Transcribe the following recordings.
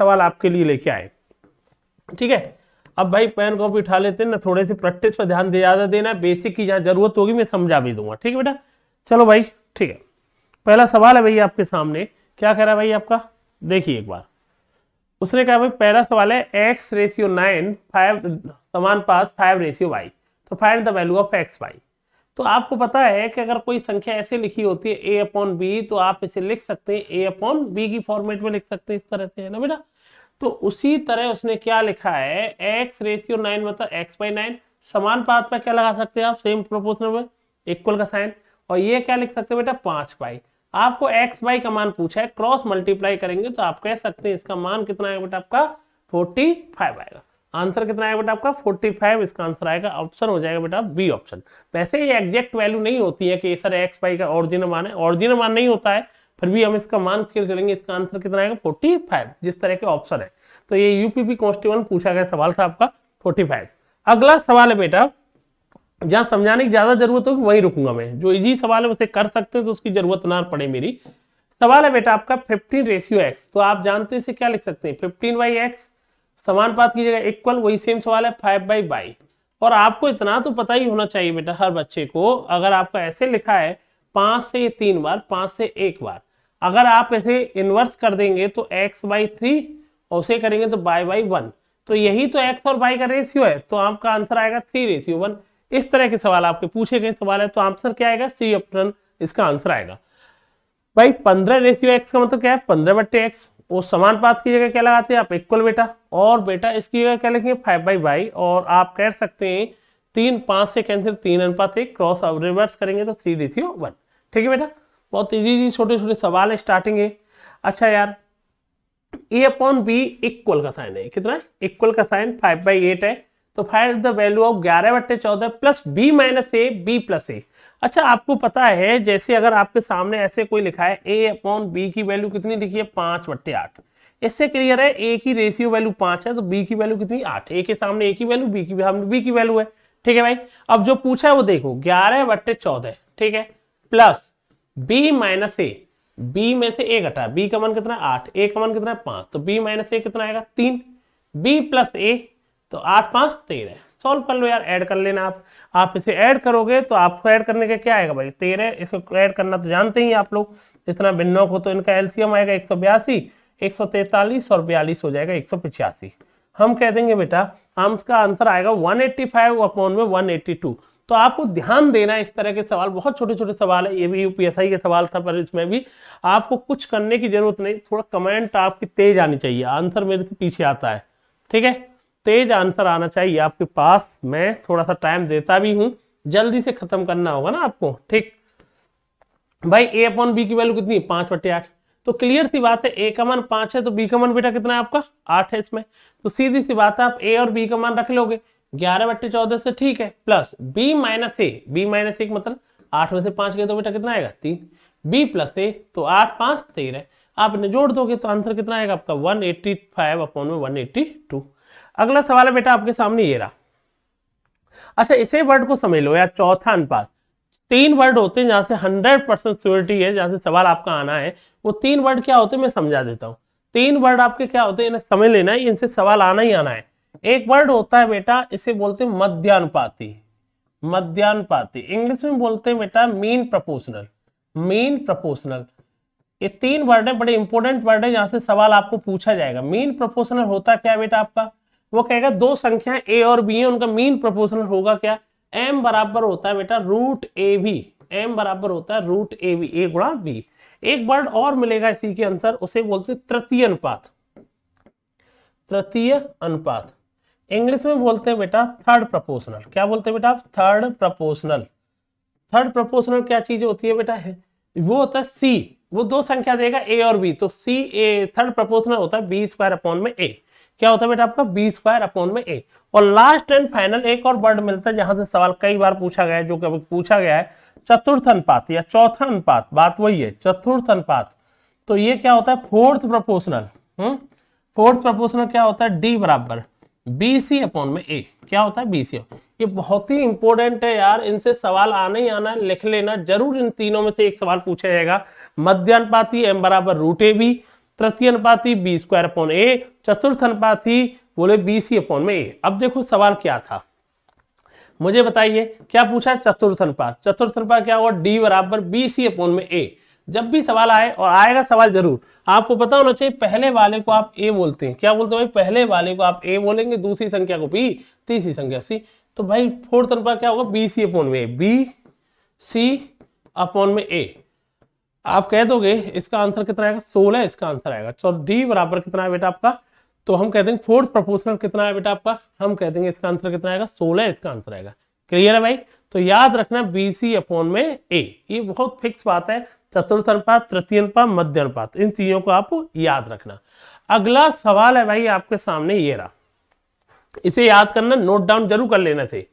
सवाल आपके लिए लेके आए। ठीक है, अब भाई पेन कॉपी उठा लेते हैं ना, थोड़े से प्रैक्टिस पर ध्यान ज्यादा देना है, बेसिक की जहां जरूरत होगी मैं समझा भी दूंगा। ठीक है बेटा, चलो भाई ठीक है। पहला सवाल है भाई आपके सामने, क्या कह रहा है भाई आपका, देखिए एक बार। उसने कहा भाई पहला सवाल है x/9 5 समान 5/5 तो find the value of x y. तो आपको पता है कि अगर कोई संख्या ऐसे लिखी होती है a/b तो आप इसे लिख सकते हैं a/b की फॉर्मेट में लिख सकते हैं इस तरह से, है ना बेटा। तो उसी तरह उसने क्या लिखा है x/9 मतलब x/9 समान पात पर क्या लगा सकते हैं आप, सेम प्रोपोर्शनल में इक्वल का साइन, और ये क्या लिख सकते हैं बेटा 5 आपको x y का मान पूछा है, क्रॉस मल्टीप्लाई करेंगे तो आप कह सकते हैं इसका मान कितना आएगा बेटा आपका 45 आएगा। आंसर कितना आएगा बेटा आपका 45, इसका आंसर आएगा ऑप्शन हो जाएगा बेटा बी ऑप्शन। वैसे ये एग्जैक्ट वैल्यू नहीं होती है कि सर एक्स वाई का ओरिजिनल मान है, ओरिजिनल मान नहीं होता है, फिर भी हम इसका मान फिर चलेंगे, इसका आंसर कितना आएगा 45 जिस तरह के ऑप्शन है। तो ये यूपीपी कांस्टेबल पूछा गया सवाल था आपका 45। अगला सवाल है बेटा, जहां समझाने की ज्यादा जरूरत होगी वही रुकूंगा मैं, जो इजी सवाल है उसे कर सकते हैं तो उसकी जरूरत ना पड़े मेरी। सवाल है बेटा आपका 15/x, तो आप जानते हैं इसे क्या लिख सकते हैं 15/x समान पात की जगह इक्वल, वही सेम सवाल है 5/y। और आपको इतना तो पता ही होना चाहिए बेटा हर बच्चे को, अगर आपका ऐसे लिखा है 5 से 3 बार 5 से 1 बार, अगर आप ऐसे इनवर्स कर देंगे तो x/3 और उसे करेंगे तो y/1, तो यही तो x और y का रेशियो है, तो आपका आंसर आएगा 3:1। इस तरह के सवाल आपके पूछे गए सवाल है, तो आंसर क्या आएगा सी ऑप्शन, इसका आंसर आएगा भाई 15/x का मतलब क्या है 15/x, वो समान पात की जगह क्या लगाते हैं आप इक्वल बेटा, और बेटा इसकी जगह क्या लिखेंगे 5/y, और आप कह सकते हैं 3 5 से कैंसिल 3:1 क्रॉस रिवर्स करेंगे तो 3:1। ठीक है बेटा, बहुत इजी छोटे छोटे सवाल है, स्टार्टिंग है। अच्छा यार a/b इक्वल का साइन है, कितना है इक्वल का साइन 5/8 है, तो find the value of 11/14 plus b minus A b plus A. अच्छा आपको पता है जैसे अगर आपके सामने ऐसे कोई लिखा है a/b की वैल्यू कितनी लिखी है 5/8, इससे क्लियर है a की रेशियो वैल्यू 5 है तो b की वैल्यू कितनी 8, a के सामने a की वैल्यू b की सामने b की वैल्यू है। ठीक है भाई, अब जो पूछा है वो देखो 11/14, ठीक है, plus b minus A, b में से a घटा, b का मान कितना 8, a का मान कितना 5, तो b माइनस ए कितना आएगा 3, b प्लस a तो 8 5 13। सॉल्व कर लो यार, ऐड कर लेना आप इसे ऐड करोगे तो आपको ऐड करने का क्या आएगा भाई 13, इसको ऐड करना तो जानते ही आप लोग, जितना भिन्नों को, तो इनका एलसीएम आएगा 182, 143 और 42 हो जाएगा 185। हम कह देंगे बेटा हम इसका आंसर आएगा 185/182। तो आपको ध्यान देना इस तरह के सवाल, बहुत छोटे छोटे सवाल है, ये भी यूपीएसआई के सवाल था पर इसमें भी आपको कुछ करने की जरूरत नहीं, थोड़ा कमेंट आपकी तेज आनी चाहिए, आंसर मेरे से पीछे आता है। ठीक है, तेज आंसर आना चाहिए आपके पास, मैं थोड़ा सा टाइम देता भी हूं, जल्दी से खत्म करना होगा ना आपको। ठीक भाई a/b की वैल्यू कितनी 5/8, तो क्लियर सी बात है a का मान 5 है तो b का मान बेटा कितना है आपका 8 है इसमें, तो सीधी सी बात है आप a और b का मान रख लोगे 11/14 से, ठीक है, plus b minus A, b minus ए मतलब 8 में से 5 गए तो बेटा कितना आएगा 3, b प्लस ए तो 8 5 13, आप इन्हें जोड़ दोगे तो आंसर कितना आएगा आपका 185/182। अगला सवाल है बेटा आपके सामने ये रहा। अच्छा इसे वर्ड को समझ लो यार, चौथा अनुपात, 3 वर्ड होते हैं जहां से 100% श्योरिटी है, जहां से सवाल आपका आना है, वो 3 वर्ड क्या होते हैं मैं समझा देता हूँ। 3 वर्ड आपके क्या होते हैं इन्हें समझ लेना है, इनसे सवाल आना ही आना है। एक वर्ड होता है बेटा इसे बोलते हैं मध्यानुपाती, मध्यानुपाती इंग्लिश में बोलते हैं बेटा मीन प्रोपोर्शनल, मीन प्रोपोर्शनल। ये 3 वर्ड है, बड़े इंपॉर्टेंट वर्ड है, जहां से सवाल आपको पूछा जाएगा। मीन प्रोपोर्शनल होता क्या बेटा आपका, वो कहेगा दो संख्याएं a और b है, उनका मीन प्रोपोर्शनल होगा क्या, m बराबर होता है बेटा √ab, m बराबर होता है √ab, a गुणा b। एक वर्ड और मिलेगा इसी के आंसर, उसे बोलते हैं तृतीय अनुपात, तृतीय अनुपात इंग्लिश में बोलते हैं बेटा थर्ड प्रोपोर्शनल। क्या बोलते हैं बेटा थर्ड प्रोपोर्शनल। थर्ड प्रोपोर्शनल क्या चीज होती है बेटा, वो होता है c, वो दो संख्या देगा a और b, तो c a थर्ड प्रोपोर्शनल होता है b²/a। क्या होता है बेटा आपका b²/a। और लास्ट एंड फाइनल एक और वर्ड मिलता है जहां से सवाल कई बार पूछा गया है, जो कभी पूछा गया है चतुर्थ अनुपात या चौथा अनुपात, बात वही है चतुर्थ अनुपात। तो ये क्या होता है फोर्थ प्रोपोर्शनल। फोर्थ प्रोपोर्शनल क्या होता है d बराबर bc/a। क्या होता है bc। ये बहुत ही इंपॉर्टेंट है यार, इनसे सवाल आना ही आना है, लिख लेना जरूर, इन तीनों में से एक सवाल पूछा जाएगा। मध्यानुपाती m बराबर √ab, तृतीय अनुपाती बी स्क्वायर अपॉन ए, चतुर्थ अनुपाती बोले बी सी अपॉन में ए। अब देखो सवाल क्या था, मुझे बताइए क्या पूछा, चतुर्थ अनुपात। चतुर्थ अनुपात क्या होगा, डी बराबर बी सी अपॉन में ए। जब भी सवाल आए, और आएगा सवाल जरूर, आपको पता होना चाहिए पहले वाले को आप ए बोलते हैं, क्या बोलते हैं भाई, पहले वाले को आप ए बोलेंगे, दूसरी संख्या को बी, तीसरी संख्या सी। तो भाई फोर्थ अनुपात क्या होगा, बी सी अपॉन में ए, बी सी अपॉन में ए। आप कह दोगे इसका आंसर कितना आएगा, 16 इसका आंसर आएगा। तो डी बराबर कितना है बेटा आपका, तो हम कह देंगे फोर्थ प्रोपोर्शनल कितना है बेटा आपका, हम कह देंगे इसका आंसर कितना आएगा, 16 इसका आंसर आएगा। क्लियर है भाई, तो याद रखना बी सी अपॉन में ए, ये बहुत फिक्स बात है। चतुर्थ अनुपात, तृतीय अनुपात, मध्य अनुपात, इन चीजों को आप याद रखना। अगला सवाल है भाई आपके सामने ये रहा, इसे याद करना, नोट डाउन जरूर कर लेना से।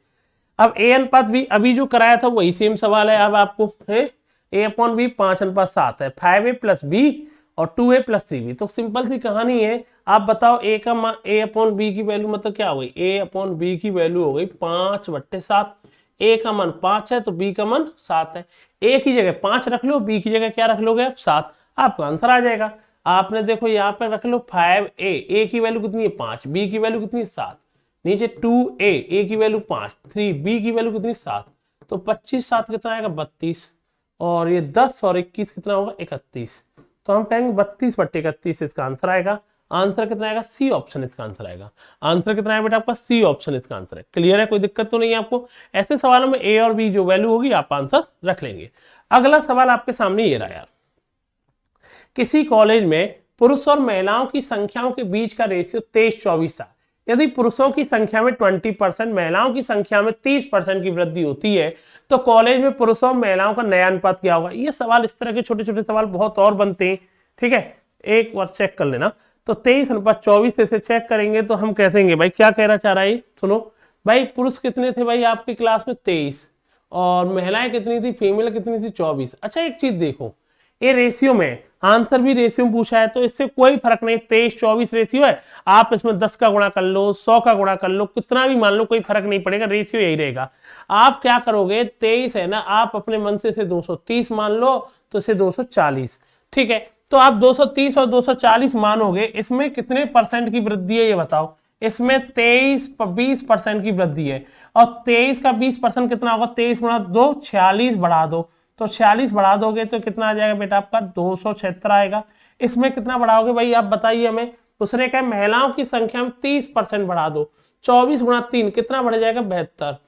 अब ए अनुपात बी अभी जो कराया था वही सेम सवाल है। अब आपको है ए अपॉन बी 5:7 है, 5a प्लस बी और 2a प्लस 3b। तो सिंपल सी कहानी है, आप बताओ ए का मान, ए अपॉन बी की वैल्यू मतलब क्या हो गई, ए अपॉन बी की वैल्यू हो गई 5/7। ए का मान 5 है तो बी का मान 7 है। ए की जगह 5 रख लो, बी की जगह क्या रख लोगे आप, 7, आपका आंसर आ जाएगा। आपने देखो यहाँ पे रख लो 5a, ए की वैल्यू कितनी है 5, बी की वैल्यू कितनी है 7, नीचे 2a, ए की वैल्यू 5, 3, बी की वैल्यू कितनी 7, तो 25 7 कितना आएगा 32, और ये 10 और 21 कितना होगा 31। तो हम कहेंगे 32/31 इसका आंसर आएगा। आंसर कितना आएगा, सी ऑप्शन इसका आंसर आएगा। आंसर कितना है बेटा आपका, सी ऑप्शन इसका आंसर है। क्लियर है, कोई दिक्कत तो नहीं है आपको। ऐसे सवालों में ए और बी जो वैल्यू होगी आप आंसर रख लेंगे। अगला सवाल आपके सामने ये रहा यार, किसी कॉलेज में पुरुष और महिलाओं की संख्याओं के बीच का रेशियो 23-24 था। यदि पुरुषों की संख्या में 20%, महिलाओं की संख्या में 30% की वृद्धि होती है, तो कॉलेज में पुरुषों और महिलाओं का नया अनुपात क्या होगा। ये सवाल, इस तरह के छोटे छोटे सवाल बहुत और बनते हैं, ठीक है, एक बार चेक कर लेना। तो 23:24 से चेक करेंगे तो हम कह देंगे भाई क्या कहना चाह रहा है, सुनो भाई, पुरुष कितने थे भाई आपकी क्लास में 23, और महिलाएं कितनी थी, फीमेल कितनी थी 24। अच्छा एक चीज देखो, ये रेशियो में, आंसर भी रेशियो में पूछा है, तो इससे कोई फर्क नहीं, 23-24 रेशियो है, आप इसमें 10 का गुणा कर लो, 100 का गुणा कर लो, कितना भी मान लो, कोई फर्क नहीं पड़ेगा, रेशियो यही रहेगा। आप क्या करोगे, 23 है ना, आप अपने मन से इसे 230 मान लो, तो इसे 240, ठीक है। तो आप 230 और 240 मानोगे, इसमें कितने परसेंट की वृद्धि है ये बताओ। इसमें 20% की वृद्धि है, और 23 का 20% कितना होगा, 23 गुणा 2, 46 बढ़ा दो, तो 46 बढ़ा दोगे तो कितना आ जाएगा बेटा आपका, 276 आएगा। इसमें कितना बढ़ाओगे भाई आप बताइए हमें। उसने कहा महिलाओं की संख्या में 30% बढ़ा दो, 24 गुणा 3 कितना बढ़ जाएगा, 72,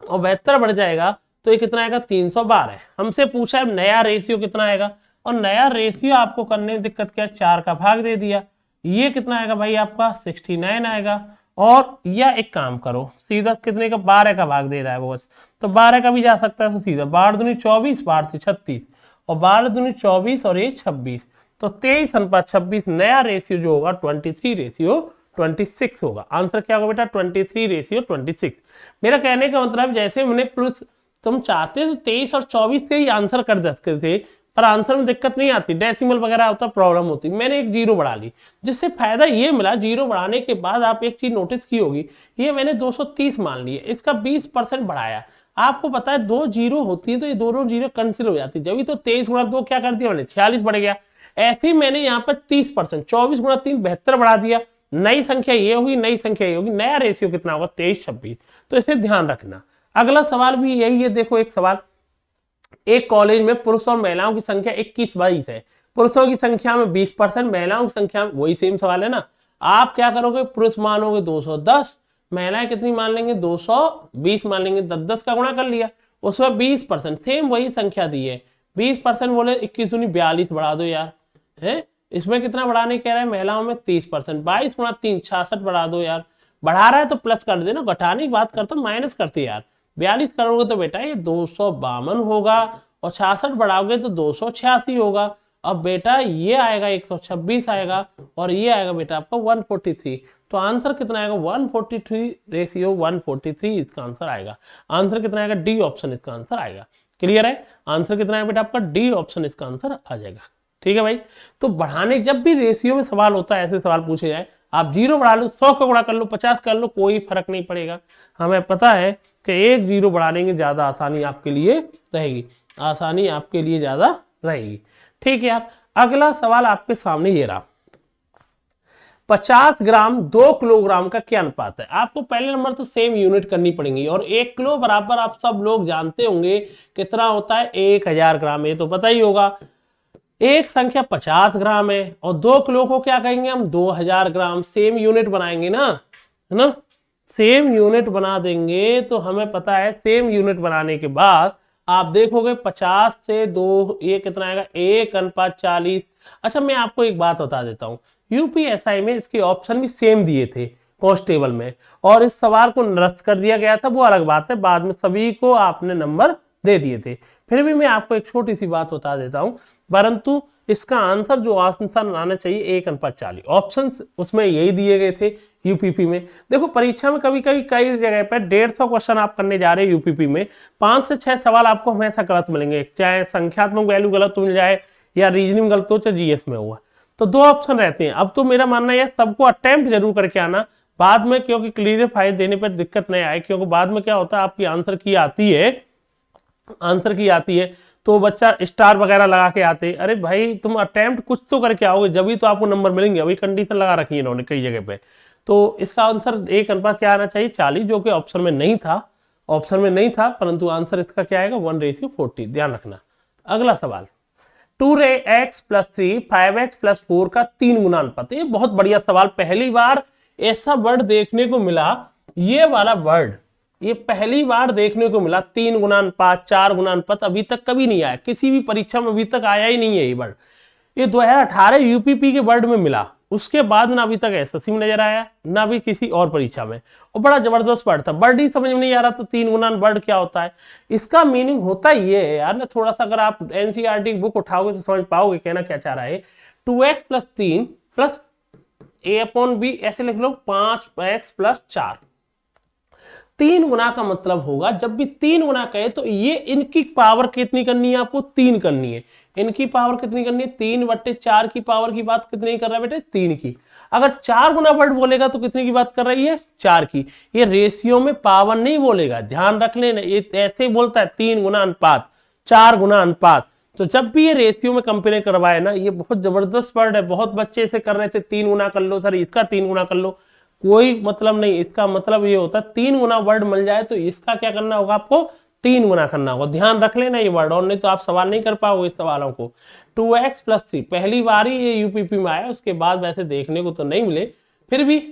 और 72 बढ़ जाएगा तो ये कितना आएगा, 312। हमसे पूछा है नया रेशियो कितना आएगा, और नया रेशियो आपको करने में दिक्कत क्या, 4 का भाग दे दिया, ये कितना आएगा भाई आपका 69 आएगा। और या एक काम करो, सीधा कितने का, 12 का भाग दे रहा है वो, तो 12 का भी जा सकता है, तो सीधा 12 दूनी 24, 12 से 36, और 12 दूनी 24 और ये 26, तो 23:26 नया रेशियो जो होगा 23:26 होगा। आंसर क्या होगा बेटा, 23:26। मेरा कहने का मतलब जैसे मैंने प्लस, तुम चाहते तो 23 और 24 से ही आंसर कर सकते थे, पर आंसर में दिक्कत नहीं आती, डेसिमल वगैरह होता प्रॉब्लम होती। मैंने एक जीरो बढ़ा ली, जिससे फायदा ये मिला, जीरो बढ़ाने के बाद आप एक चीज नोटिस की होगी, ये मैंने 230 मान ली है, इसका 20% बढ़ाया। आपको पता है 2 जीरो होती है तो ये दोनों जीरो कैंसिल हो जाती है, जब तो 23 गुणा 2 क्या कर दिया मैंने, 46 बढ़ गया। ऐसे ही मैंने यहाँ पर 30%, 24 गुणा 3 72 बढ़ा दिया। नई संख्या ये होगी, नई संख्या ये होगी, नया रेशियो कितना होगा 23-26। तो इसे ध्यान रखना। अगला सवाल भी यही है, देखो एक सवाल, एक कॉलेज में पुरुष और महिलाओं की संख्या 21-22 है, पुरुषों की संख्या में 20%, महिलाओं की संख्या में, वही सेम सवाल है ना। आप क्या करोगे, पुरुष मानोगे 210, महिलाएं कितनी मान लेंगे 220 मान लेंगे, 10 का गुणा कर लिया, उसमें 20%, सेम वही संख्या दी है, 20% बोले 21 दूनी 42 बढ़ा दो यार, है इसमें कितना बढ़ाने कह रहा है, महिलाओं में 30%, 22 गुणा 3 66 बढ़ा दो यार, बढ़ा रहा है तो प्लस कर देना, घटाने की बात करता माइनस करते यार। 42 करोगे तो बेटा ये 252 होगा, और 66 बढ़ाओगे तो 286 होगा। अब बेटा ये आएगा 126 आएगा, और ये आएगा बेटा आपका 143। तो आंसर कितना आएगा, 143:143 इसका आंसर आएगा। आंसर कितना आएगा, डी ऑप्शन इसका आंसर आएगा। क्लियर है, आंसर कितना है बेटा आपका, डी ऑप्शन इसका आंसर आ जाएगा। ठीक है भाई, तो बढ़ाने, जब भी रेशियो में सवाल होता है, ऐसे सवाल पूछे जाए, आप 0 बढ़ा लो, 100 का गुणा कर लो, 50 कर लो, कोई फर्क नहीं पड़ेगा। हमें पता है कि एक 0 बढ़ाने की ज्यादा आसानी आपके लिए रहेगी, आसानी आपके लिए ज्यादा रहेगी। ठीक है यार, अगला सवाल आपके सामने ये रहा, 50 ग्राम 2 किलोग्राम का क्या अनुपात है। आपको पहले नंबर तो सेम यूनिट करनी पड़ेगी, और 1 किलो बराबर आप सब लोग जानते होंगे कितना होता है, 1000 ग्राम, ये तो पता ही होगा। एक संख्या 50 ग्राम है और 2 किलो को क्या कहेंगे हम, 2000 ग्राम। सेम यूनिट बनाएंगे ना, है ना, सेम यूनिट बना देंगे तो हमें पता है सेम यूनिट बनाने के बाद आप देखोगे 50 से 2 ये कितना आएगा, 1:40। अच्छा मैं आपको एक बात बता देता हूं, यूपीएसआई में इसके ऑप्शन भी सेम दिए थे कांस्टेबल में, और इस सवाल को निरस्त कर दिया गया था, वो अलग बात है, बाद में सभी को आपने नंबर दे दिए थे। फिर भी मैं आपको एक छोटी सी बात बता देता हूं, परंतु इसका आंसर जो आंसर आना चाहिए 1:40, ऑप्शन उसमें यही दिए गए थे यूपीपी में। देखो परीक्षा में कभी कभी कई जगह पर 150 क्वेश्चन आप करने जा रहे हैं यूपीपी में, 5 से 6 सवाल आपको हमेशा गलत मिलेंगे, चाहे संख्यात्मक वैल्यू गलत मिल जाए या रीजनिंग गलत हो, चाहे जीएस में हुआ, तो 2 ऑप्शन रहते हैं। अब तो मेरा मानना है सबको अटेम्प्ट जरूर करके आना, बाद में क्योंकि क्लियरिफाई देने पर दिक्कत नहीं आए, क्योंकि बाद में क्या होता है आपकी आंसर की आती है तो बच्चा स्टार वगैरह लगा के आते, अरे भाई तुम अटेम्प्ट कुछ तो करके आओगे जब ही तो आपको नंबर मिलेंगे, अभी कंडीशन लगा रखी है इन्होंने कई जगह पे। तो इसका आंसर 1 क्या आना चाहिए, 40, जो कि ऑप्शन में नहीं था, परंतु आंसर इसका क्या आएगा, 1:40, ध्यान रखना। अगला सवाल, 2x + 3 5x + 4 का 3 गुना अनुपात। ये बहुत बढ़िया सवाल, पहली बार ऐसा वर्ड देखने को मिला, ये वाला वर्ड ये पहली बार देखने को मिला, 3 गुना अनुपात, 4 गुना अनुपात, अभी तक कभी नहीं आया, किसी भी परीक्षा में अभी तक आया ही नहीं है ये वर्ड। ये 2018 यूपीपी के वर्ड में मिला, उसके बाद ना अभी तक एसएससी में नजर आया, ना भी किसी और परीक्षा में, और बड़ा जबरदस्त वर्ड था, वर्ड ही समझ में नहीं आ रहा, तो 3 गुना वर्ड क्या होता है। इसका मीनिंग होता ये है यार ना, थोड़ा सा अगर आप एनसीईआरटी की बुक उठाओगे तो समझ पाओगे कहना क्या चाह रहा है। 2x + 3 + a/b, ऐसे लिख लो, 5x + 4। 3 गुना का मतलब होगा, जब भी 3 गुना कहे तो ये इनकी पावर कितनी करनी है, आपको 3 करनी है। इनकी पावर कितनी करनी है, 3/4 की पावर की बात कितनी कर रहा है बेटे, 3 की। अगर 4 गुना वर्ड बोलेगा तो कितने की बात कर रही है, 4 की। ये रेशियो में पावर नहीं बोलेगा, ध्यान रख लेना, ये ऐसे बोलता है 3 गुना अनुपात, 4 गुना अनुपात। तो जब भी ये रेशियो में कंपेयर करवाए ना, ये बहुत जबरदस्त वर्ड है, बहुत बच्चे इसे कर रहे थे, 3 गुना कर लो सर, इसका 3 गुना कर लो, कोई मतलब नहीं। इसका मतलब ये होता है 3 गुना वर्ड मिल जाए तो इसका क्या करना होगा, आपको 3 गुना करना होगा, ध्यान रख लेना ये वर्ड, और नहीं तो आप सवाल नहीं कर पाओगे इस सवालों को। 2x + 3 पहली बार ही ये यूपीपी में आया, उसके बाद वैसे देखने को तो नहीं मिले, फिर भी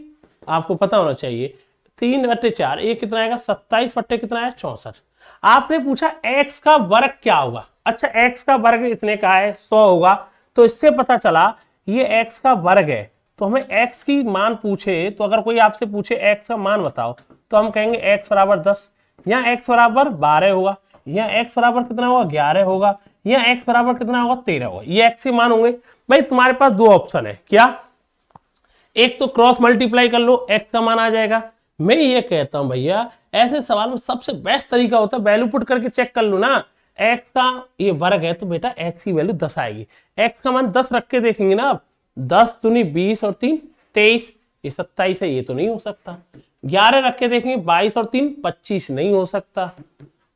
आपको पता होना चाहिए। 3/4 ये कितना आएगा, 27 बट्टे कितना है, 64। आपने पूछा x का वर्ग क्या होगा। अच्छा x का वर्ग इसने कहा है 100 होगा, तो इससे पता चला ये x का वर्ग है, तो हमें x की मान पूछे, तो अगर कोई आपसे पूछे x का मान बताओ तो हम कहेंगे x बराबर 10, यहाँ x बराबर 12 होगा, यहाँ x बराबर कितना होगा, 11 होगा, यहाँ x बराबर कितना होगा, 13 होगा, ये x के मान होंगे। भाई तुम्हारे पास 2 ऑप्शन है, क्या, एक तो क्रॉस मल्टीप्लाई कर लो, x का मान आ जाएगा। मैं ये कहता हूं भैया ऐसे सवाल में सबसे बेस्ट तरीका होता है वैल्यू पुट करके चेक कर लो ना, x का ये वर्ग है तो बेटा x की वैल्यू 10 आएगी, x का मान 10 रख के देखेंगे ना आप, 10 दूनी 20 और 3 23, ये 27 है, ये तो नहीं हो सकता। 11 रख के देखेंगे, 22 और 3 25, नहीं हो सकता।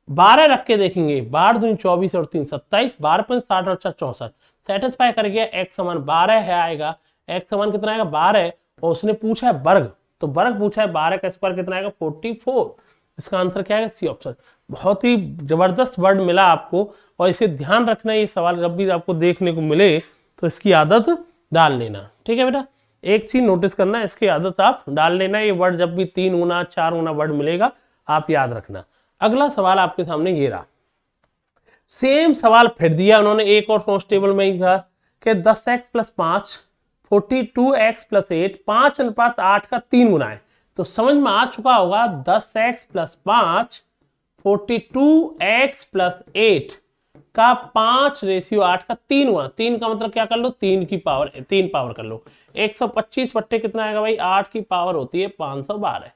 12 रख के देखेंगे, 12 दूनी 24 और 3 27, 12 5 60 और 4 64, सेटिस्फाई कर गया, x समान 12 है आएगा, x समान कितना आएगा, 12, और उसने पूछा है वर्ग, तो वर्ग पूछा है, 12 का स्क्वायर कितना आएगा, 44। इसका आंसर क्या है, सी ऑप्शन। बहुत ही जबरदस्त वर्ड मिला आपको, और इसे ध्यान रखना, ये सवाल जब भी आपको देखने को मिले तो इसकी आदत डाल लेना, ठीक है बेटा। एक चीज नोटिस करना, इसकी आदत आप डाल लेना, ये वर्ड जब भी 3 गुना 4 गुना वर्ड मिलेगा आप याद रखना। अगला सवाल आपके सामने ये रहा, सेम सवाल फिर दिया उन्होंने, एक और कांस्टेबल में ही था कि 10x + 5 42x + 8 5:8 का 3 गुना है। तो समझ में आ चुका होगा 10x + 5 42x + 8 का 5:8 का 3 गुना, 3 का मतलब क्या कर लो, 3 की पावर, 3 पावर कर लो, 125 बट्टे कितना आएगा भाई, 8 की पावर होती है 512।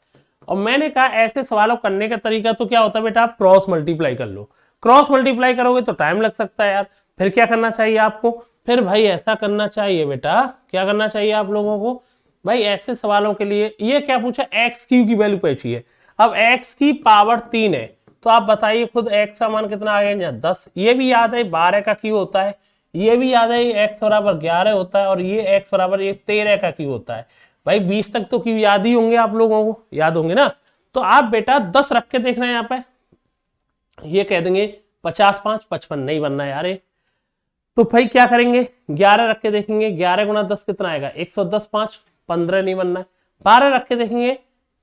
और मैंने कहा ऐसे सवालों करने का तरीका तो क्या होता है बेटा, आप क्रॉस मल्टीप्लाई कर लो, क्रॉस मल्टीप्लाई करोगे तो टाइम लग सकता है यार, फिर क्या करना चाहिए आपको, फिर भाई ऐसा करना चाहिए बेटा, क्या करना चाहिए आप लोगों को भाई, ऐसे सवालों के लिए, ये क्या पूछा, x³ की वैल्यू पूछी है। अब x की पावर 3 है, तो आप बताइए खुद x का मान कितना आ गया, 10, ये भी याद है 12 का क्यू होता है, ये भी याद है, ये x बराबर 11 होता है और ये x बराबर ये 13 का क्यू होता है। भाई 20 तक तो क्यू याद ही होंगे आप लोगों को, याद होंगे ना। तो आप बेटा 10 रख के देखना है यहाँ पे, ये कह देंगे 50 5 55 नहीं बनना यार ये। तो भाई क्या करेंगे, 11 रख के देखेंगे, 11 गुना 10 कितना आएगा, 110 5 15 नहीं बनना है। 12 रख के देखेंगे,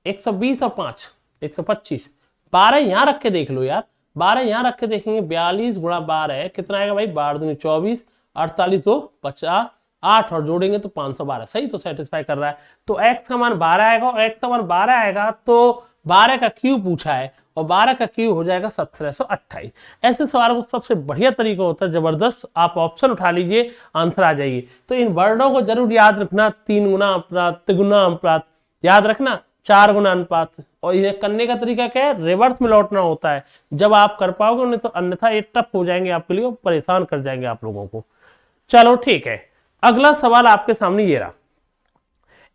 120 और 5 125। 12 यहां रख के देख लो यार, 12 यहां रख के देखेंगे, 42 गुणा 12 है कितना आएगा भाई, 12 दूनी 24, 48 2 50, 8 और जोड़ेंगे तो 512। सही तो सेटिस्फाई कर रहा है। तो x का मान 12 आएगा और x का मान 12 आएगा तो 12 का क्यू पूछा है और 12 का क्यू हो जाएगा 1728। ऐसे सवाल को सबसे बढ़िया तरीका होता है, जबरदस्त, आप ऑप्शन उठा लीजिए, आंसर आ जाइए। तो इन वर्डों को जरूर याद रखना, 3 गुना अनुपात, तिगुना अनुपात याद रखना, 4 गुना अनुपात। और इन्हें करने का तरीका क्या है, रिवर्स में लौटना होता है, जब आप कर पाओगे उन्हें, तो अन्यथा ये टफ हो जाएंगे आपके लिए, परेशान कर जाएंगे आप लोगों को। चलो ठीक है, अगला सवाल आपके सामने ये रहा,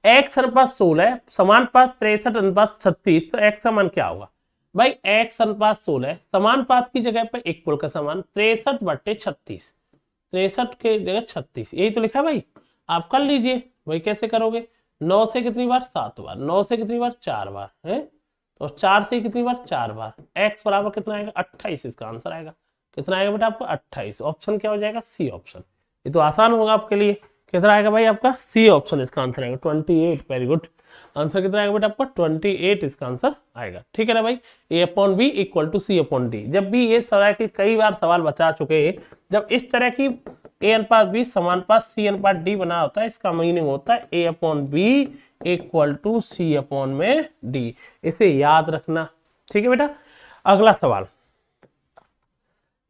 x अनुपात 16 समानुपात 63 अनुपात 36, तो x का मान क्या होगा। भाई x अनुपात 16 समानुपात की जगह पे इक्वल का समान 63/36, 63 के जगह 36, यही तो लिखा है भाई। आप कर लीजिए भाई, कैसे करोगे, 9 से कितनी बार 7 बार, 9 से कितनी बार 4 बार है, तो 4 से कितनी बार 4 बार, x बराबर कितना आएगा 28, इसका आंसर आएगा कितना आएगा बेटा आपको 28। ऑप्शन क्या हो जाएगा, सी ऑप्शन। ये तो आसान होगा आपके लिए, कितना आएगा भाई आपका सी ऑप्शन, इसका आंसर आएगा 28। वेरी गुड, आंसर कितना आएगा बेटा आपका 28, इसका आंसर आएगा। ठीक है ना भाई, a/b इक्वल टू c/d। जब भी ये सवाल की कई बार सवाल बचा चुके हैं, जब इस तरह की a अनुपात b समानुपात c अनुपात d बना होता है, इसका मीनिंग होता है a/b इक्वल टू c/d। इसे याद रखना, ठीक है बेटा। अगला सवाल,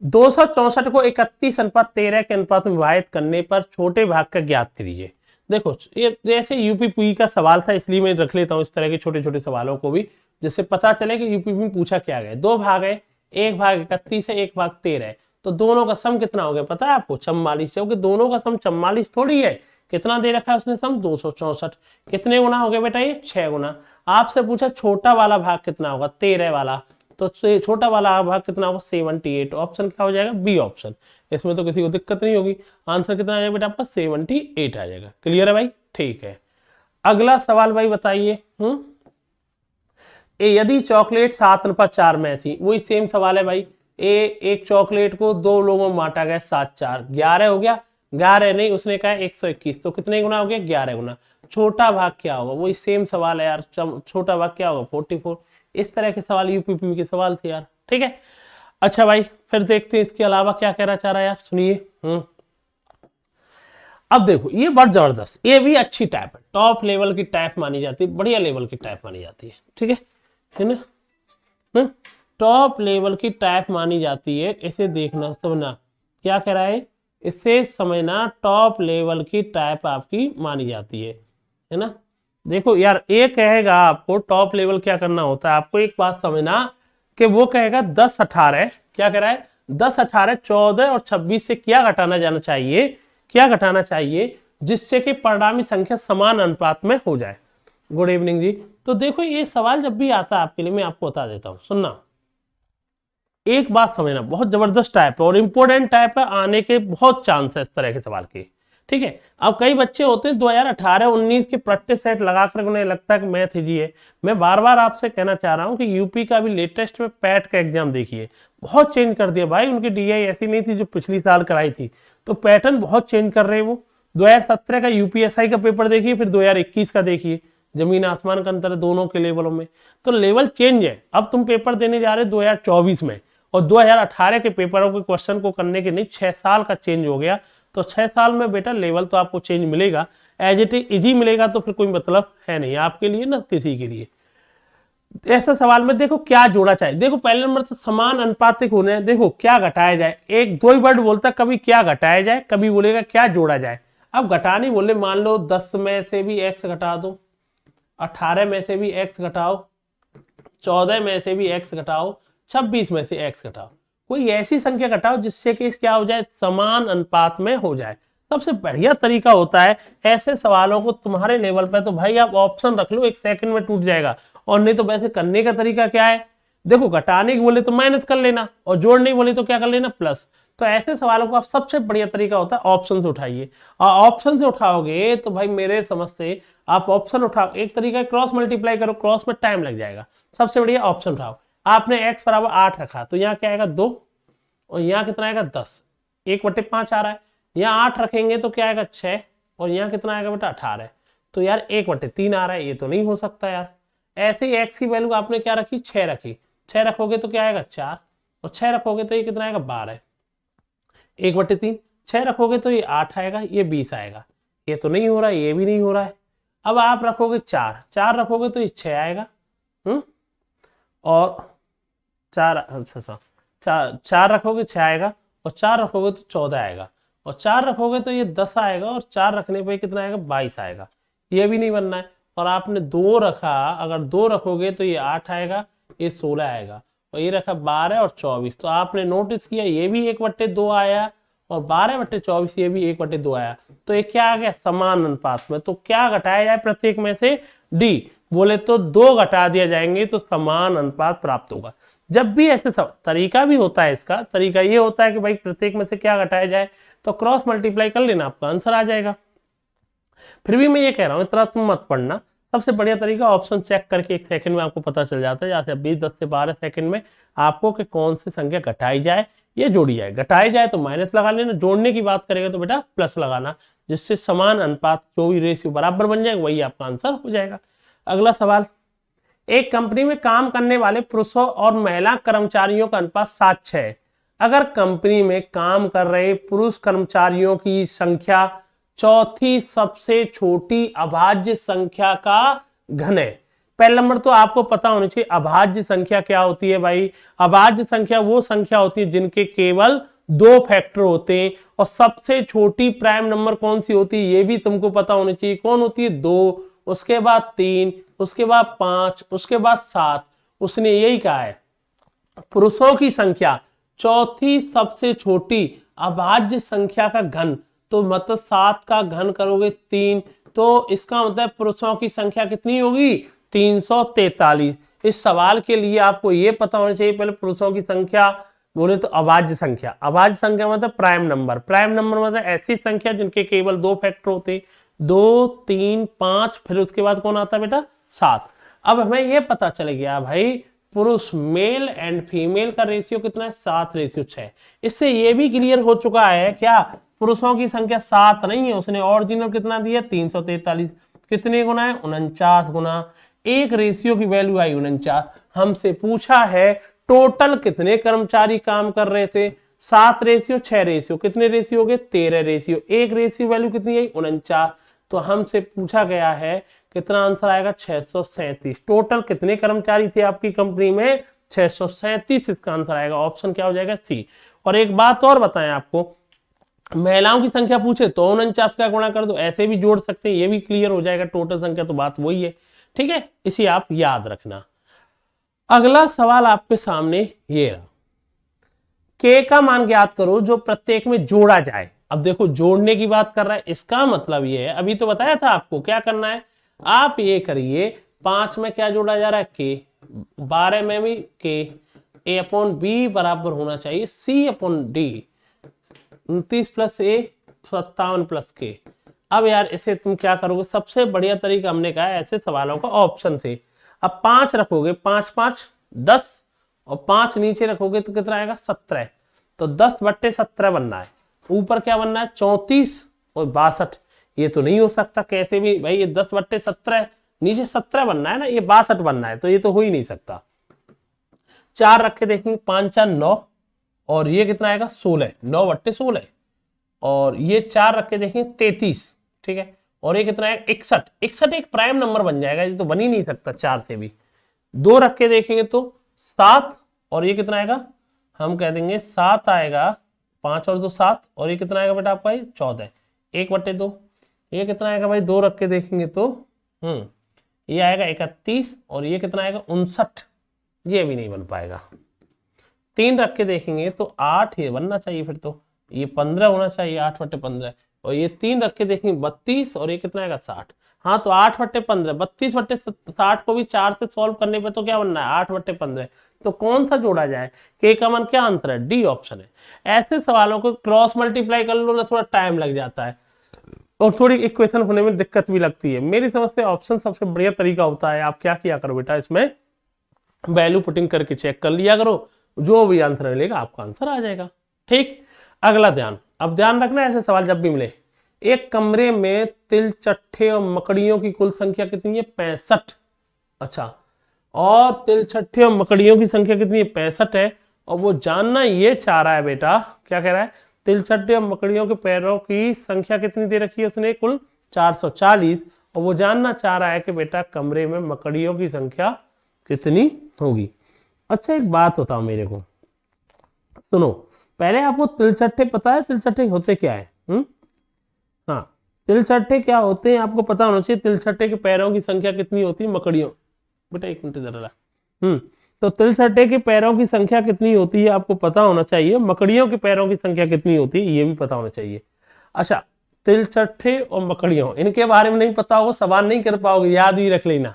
264 को 31/13 के अनुपात में विभाजित करने पर छोटे भाग का ज्ञात कीजिए। देखो ये जैसे यूपीपी का सवाल था, इसलिए मैं रख लेता हूँ इस तरह के छोटे छोटे सवालों को भी, जिससे पता चले कि यूपीपी में पूछा क्या गया। 2 भाग है, एक भाग 31 है, एक भाग 13 है, तो दोनों का सम कितना हो गया पता है आपको, 44। क्योंकि दोनों का सम 44 थोड़ी है, कितना दे रखा है उसने सम 264, कितने गुना हो गया बेटा ये 6 गुना। आपसे पूछा छोटा वाला भाग कितना होगा 13 वाला, तो छोटा वाला भाग कितना होगा 78। ऑप्शन क्या हो जाएगा, बी ऑप्शन। इसमें तो किसी को दिक्कत नहीं होगी, आंसर कितना आ जाएगा बेटा आपका 78 आ जाएगा। क्लियर है भाई, ठीक है। अगला सवाल भाई बताइए, यदि चॉकलेट 7/4 में थी, वही सेम सवाल है भाई। एक चॉकलेट को 2 लोगों में बांटा गया, 7 4 11 हो गया, 11 नहीं उसने कहा 121, तो कितने गुना हो गया 11 गुना। छोटा भाग क्या होगा, वही सेम सवाल है यार, छोटा भाग क्या होगा 44। इस तरह के सवाल यूपीपी के सवाल थे यार, ठीक है। अच्छा भाई फिर देखते हैं इसके अलावा क्या कहना चाह रहा है यार, सुनिए। अब देखो ये बहुत जबरदस्त, ये भी अच्छी टाइप है, टॉप लेवल की टाइप मानी जाती है, बढ़िया लेवल की टाइप मानी जाती है, ठीक है ना, टॉप लेवल की टाइप मानी जाती है। इसे देखना समझना क्या कह रहा है, इसे समझना, टॉप लेवल की टाइप आपकी मानी जाती है ना। देखो यार ये कहेगा आपको टॉप लेवल क्या करना होता है, आपको एक बात समझना कि वो कहेगा 10 18, क्या कह रहा है 10 18 14 और 26 से क्या घटाना जाना चाहिए, क्या घटाना चाहिए जिससे कि परिणामी संख्या समान अनुपात में हो जाए। गुड इवनिंग जी। तो देखो ये सवाल जब भी आता है आपके लिए, मैं आपको बता देता हूं, सुनना एक बात समझना, बहुत जबरदस्त टाइप है और इंपॉर्टेंट टाइप है, आने के बहुत चांस है इस तरह के सवाल के, ठीक है। अब कई बच्चे होते हैं 2018-19 के प्रैक्टिस सेट लगाकर उन्हें लगता है कि मैथ इजी है। मैं बार बार आपसे कहना चाह रहा हूं कि यूपी का भी लेटेस्ट में पैट का एग्जाम देखिए, बहुत चेंज कर दिया भाई। उनकी डीआई ऐसी नहीं थी जो पिछली साल कराई थी, तो पैटर्न बहुत चेंज कर रहे हैं वो। 2017 का यूपीएसआई का पेपर देखिए, फिर 2021 का देखिए, जमीन आसमान का अंतर है दोनों के लेवलों में, तो लेवल चेंज है। अब तुम पेपर देने जा रहे 2024 में, और 2018 के पेपरों के क्वेश्चन को करने के नहीं, 6 साल का चेंज हो गया। तो 6 साल में बेटा लेवल तो आपको चेंज मिलेगा, एज इट इजी मिलेगा, तो फिर कोई मतलब है नहीं आपके लिए ना किसी के लिए। ऐसा सवाल में देखो क्या जोड़ा चाहिए, देखो पहले नंबर से समान अनुपातिक होने, देखो क्या घटाया जाए, एक दो ही वर्ड बोलता, कभी क्या घटाया जाए, कभी बोलेगा क्या जोड़ा जाए। अब घटानी बोले, मान लो 10 में से भी x घटा दो, 18 में से भी x घटाओ, 14 में से भी x घटाओ, 26 में से x घटाओ, कोई ऐसी संख्या घटाओ जिससे कि क्या हो जाए, समान अनुपात में हो जाए। सबसे बढ़िया तरीका होता है ऐसे सवालों को तुम्हारे लेवल पे, तो भाई आप ऑप्शन रख लो, 1 सेकंड में टूट जाएगा। और नहीं तो वैसे करने का तरीका क्या है, देखो घटाने की बोले तो माइनस कर लेना, और जोड़ने की बोले तो क्या कर लेना प्लस। तो ऐसे सवालों को आप सबसे बढ़िया तरीका होता है ऑप्शन से उठाइए, और ऑप्शन से उठाओगे तो भाई मेरे समझ से आप ऑप्शन उठाओ, एक तरीका है क्रॉस मल्टीप्लाई करो, क्रॉस में टाइम लग जाएगा, सबसे बढ़िया ऑप्शन उठाओ। आपने x बराबर 8 रखा तो यहाँ क्या आएगा 2, और यहाँ कितना आएगा 10, 1/5 आ रहा है। यहाँ 8 रखेंगे तो क्या आएगा 6, और यहाँ कितना आएगा बेटा 18, तो यार 1/3 आ रहा है, ये तो नहीं हो सकता यार। ऐसे ही x की वैल्यू आपने क्या रखी 6 रखी, 6 रखोगे तो क्या आएगा 4, और 6 रखोगे तो ये कितना आएगा 12, 1/3, 6 रखोगे तो ये 8 आएगा, ये 20 आएगा, ये तो नहीं हो रहा है, ये भी नहीं हो रहा है। अब आप रखोगे 4, 4 रखोगे तो ये 6 आएगा, और 4 अच्छा 4 रखोगे 6 आएगा, और 4 रखोगे तो 14 आएगा, और 4 रखोगे तो ये 10 आएगा, और 4 रखने पे कितना आएगा 22 आएगा, ये भी नहीं बनना है। और आपने 2 रखा, अगर 2 रखोगे तो ये 8 आएगा, ये 16 आएगा, और ये रखा 12 और 24, तो आपने नोटिस किया ये भी 1/2 आया, और 12/24 ये भी 1/2 आया, तो ये क्या आ गया समान अनुपात में। तो क्या घटाया जाए प्रत्येक में से, डी, बोले तो 2 घटा दिया जाएंगे तो समान अनुपात प्राप्त होगा। जब भी ऐसे तरीका भी होता है, इसका तरीका ये होता है कि भाई प्रत्येक में से क्या घटाया जाए, तो क्रॉस मल्टीप्लाई कर लेना, आपका आंसर आ जाएगा। फिर भी मैं ये कह रहा हूं इतना तुम मत पढ़ना, सबसे बढ़िया तरीका ऑप्शन चेक करके 1 सेकंड में आपको पता चल जाता है, जैसे 20, 10 से 12 सेकंड में आपको कि कौन सी संख्या घटाई जाए या जोड़ी जाए। घटाई जाए तो माइनस लगा लेना, जोड़ने की बात करेगा तो बेटा प्लस लगाना, जिससे समान अनुपात जो भी रेशियो बराबर बन जाएगा वही आपका आंसर हो जाएगा। अगला सवाल, एक कंपनी में काम करने वाले पुरुषों और महिला कर्मचारियों का अनुपात 7:6 है। अगर कंपनी में काम कर रहे पुरुष कर्मचारियों की संख्या चौथी सबसे छोटी अभाज्य संख्या का घन है। पहला नंबर तो आपको पता होना चाहिए अभाज्य संख्या क्या होती है भाई। अभाज्य संख्या वो संख्या होती है जिनके केवल 2 फैक्टर होते हैं, और सबसे छोटी प्राइम नंबर कौन सी होती है ये भी तुमको पता होना चाहिए, कौन होती है 2, उसके बाद 3, उसके बाद 5, उसके बाद 7। उसने यही कहा है पुरुषों की संख्या चौथी सबसे छोटी अभाज्य संख्या का घन, तो मतलब 7 का घन करोगे 3, तो इसका मतलब पुरुषों की संख्या कितनी होगी 343। इस सवाल के लिए आपको यह पता होना चाहिए पहले पुरुषों की संख्या बोले तो अभाज्य संख्या, अभाज्य संख्या मतलब प्राइम नंबर, प्राइम नंबर मतलब ऐसी संख्या जिनके केवल 2 फैक्टर होते, 2, 3, 5, फिर उसके बाद कौन आता है बेटा 7। अब हमें यह पता चल गया भाई पुरुष मेल एंड फीमेल का रेशियो कितना है 7:6। इससे यह भी क्लियर हो चुका है क्या पुरुषों की संख्या 7 नहीं है, उसने ऑरिजिनल कितना दिया 343, कितने गुना है 49 गुना, एक रेशियो की वैल्यू आई 49। हमसे पूछा है टोटल कितने कर्मचारी काम कर रहे थे, 7:6 रेशियो, कितने रेशियो हो गए 13 रेशियो, एक रेशियो वैल्यू कितनी आई 49। तो हमसे पूछा गया है कितना आंसर आएगा 637। टोटल कितने कर्मचारी थे आपकी कंपनी में 637, इसका आंसर आएगा ऑप्शन क्या हो जाएगा सी। और एक बात और बताएं आपको, महिलाओं की संख्या पूछे तो 49 का गुणा कर दो, ऐसे भी जोड़ सकते हैं, ये भी क्लियर हो जाएगा टोटल संख्या, तो बात वही है, ठीक है, इसी आप याद रखना। अगला सवाल आपके सामने ये रहा, के का मान ज्ञात करो जो प्रत्येक में जोड़ा जाए। अब देखो जोड़ने की बात कर रहा है, इसका मतलब ये है, अभी तो बताया था आपको क्या करना है, आप ये करिए 5 में क्या जोड़ा जा रहा है के, 12 में भी के, A/B बराबर होना चाहिए C/D, 29 + A 57 + के। अब यार इसे तुम क्या करोगे, सबसे बढ़िया तरीका हमने कहा है ऐसे सवालों का ऑप्शन से। अब 5 रखोगे, 5 5 10, और 5 नीचे रखोगे तो कितना आएगा 17, तो 10/17 बनना है, ऊपर क्या बनना है 34 और 62। ये तो नहीं हो सकता कैसे भी भाई, ये 10/17 नीचे 17 बनना है ना, ये 62 बनना है, तो ये तो हो ही नहीं सकता। 4 रख के देखेंगे, 5 4 9, और ये कितना आएगा 16, 9/16, और ये 4 रख के देखेंगे 33, ठीक है, और ये कितना है 61, 61 एक प्राइम नंबर बन जाएगा, ये तो बन ही नहीं सकता 4 से भी। 2 रख के देखेंगे तो 7, और ये कितना आएगा हम कह देंगे 7 आएगा, 5 और 2 7, और ये कितना आएगा बेटा आपका 14, 1/2। ये कितना आएगा भाई 2 रख के देखेंगे तो ये आएगा 31, और ये कितना आएगा 59, ये भी नहीं बन पाएगा। 3 रख के देखेंगे तो 8 ये बनना चाहिए, फिर तो ये 15 होना चाहिए, 8/15, और ये 3 रख के देखेंगे 32, और ये कितना आएगा 60। हाँ तो 8/15, 32/60 को भी 4 से सॉल्व करने पे तो क्या बनना है 8/15। तो कौन सा जोड़ा जाए, के का मान क्या आंसर है, डी ऑप्शन है। ऐसे सवालों को क्रॉस मल्टीप्लाई कर लो ना, थोड़ा टाइम लग जाता है और थोड़ी इक्वेशन होने में दिक्कत भी लगती है। मेरी समझ से ऑप्शन सबसे बढ़िया तरीका होता है। आप क्या किया करो बेटा, इसमें वैल्यू पुटिंग करके चेक कर लिया करो, जो भी आंसर मिलेगा आपका आंसर आ जाएगा। ठीक, अगला ध्यान, अब ध्यान रखना ऐसे सवाल जब भी मिले, एक कमरे में तिल चट्टे और मकड़ियों की कुल संख्या कितनी है 65। अच्छा, और तिल चट्टे और मकड़ियों की संख्या कितनी है 65 है, और वो जानना ये चाह रहा है बेटा, क्या कह रहा है, तिल चट्टे और मकड़ियों के पैरों की संख्या कितनी दे रखी है उसने, कुल 440, और वो जानना चाह रहा है कि बेटा कमरे में मकड़ियों की संख्या कितनी होगी। अच्छा एक बात बताओ मेरे को, सुनो, पहले आपको तिलचट्टे पता है तिलचट्टे होते क्या है? हाँ, तिलचट्टे क्या होते हैं आपको पता होना चाहिए। तिलचट्टे के पैरों की संख्या कितनी होती है मकड़ियों, बेटा एक मिनट इधर रहा। तो तिलचट्टे के पैरों की संख्या कितनी होती है आपको पता होना चाहिए, मकड़ियों के पैरों की संख्या कितनी होती है ये भी पता होना चाहिए। अच्छा, तिलचट्टे और मकड़ियों, इनके बारे में नहीं पता हो सवाल नहीं कर पाओगे, याद भी रख लेना।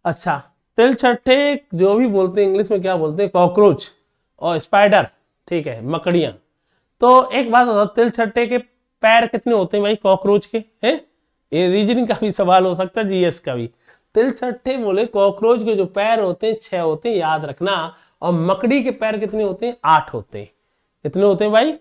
अच्छा, तिलचट्टे जो भी बोलते हैं इंग्लिश में क्या बोलते हैं, कॉकरोच और स्पाइडर, ठीक है, मकड़ियां। तो एक बात बताओ, तिलचट्टे के पैर कितने होते हैं भाई कॉकरोच के, हैं? ये रीजनिंग का भी सवाल हो सकता है, जीएस का भी। तिलचट्टे बोले कॉकरोच के जो पैर होते हैं 6 होते हैं, याद रखना, और मकड़ी के पैर कितने होते हैं 8 होते हैं। कितने होते हैं भाई,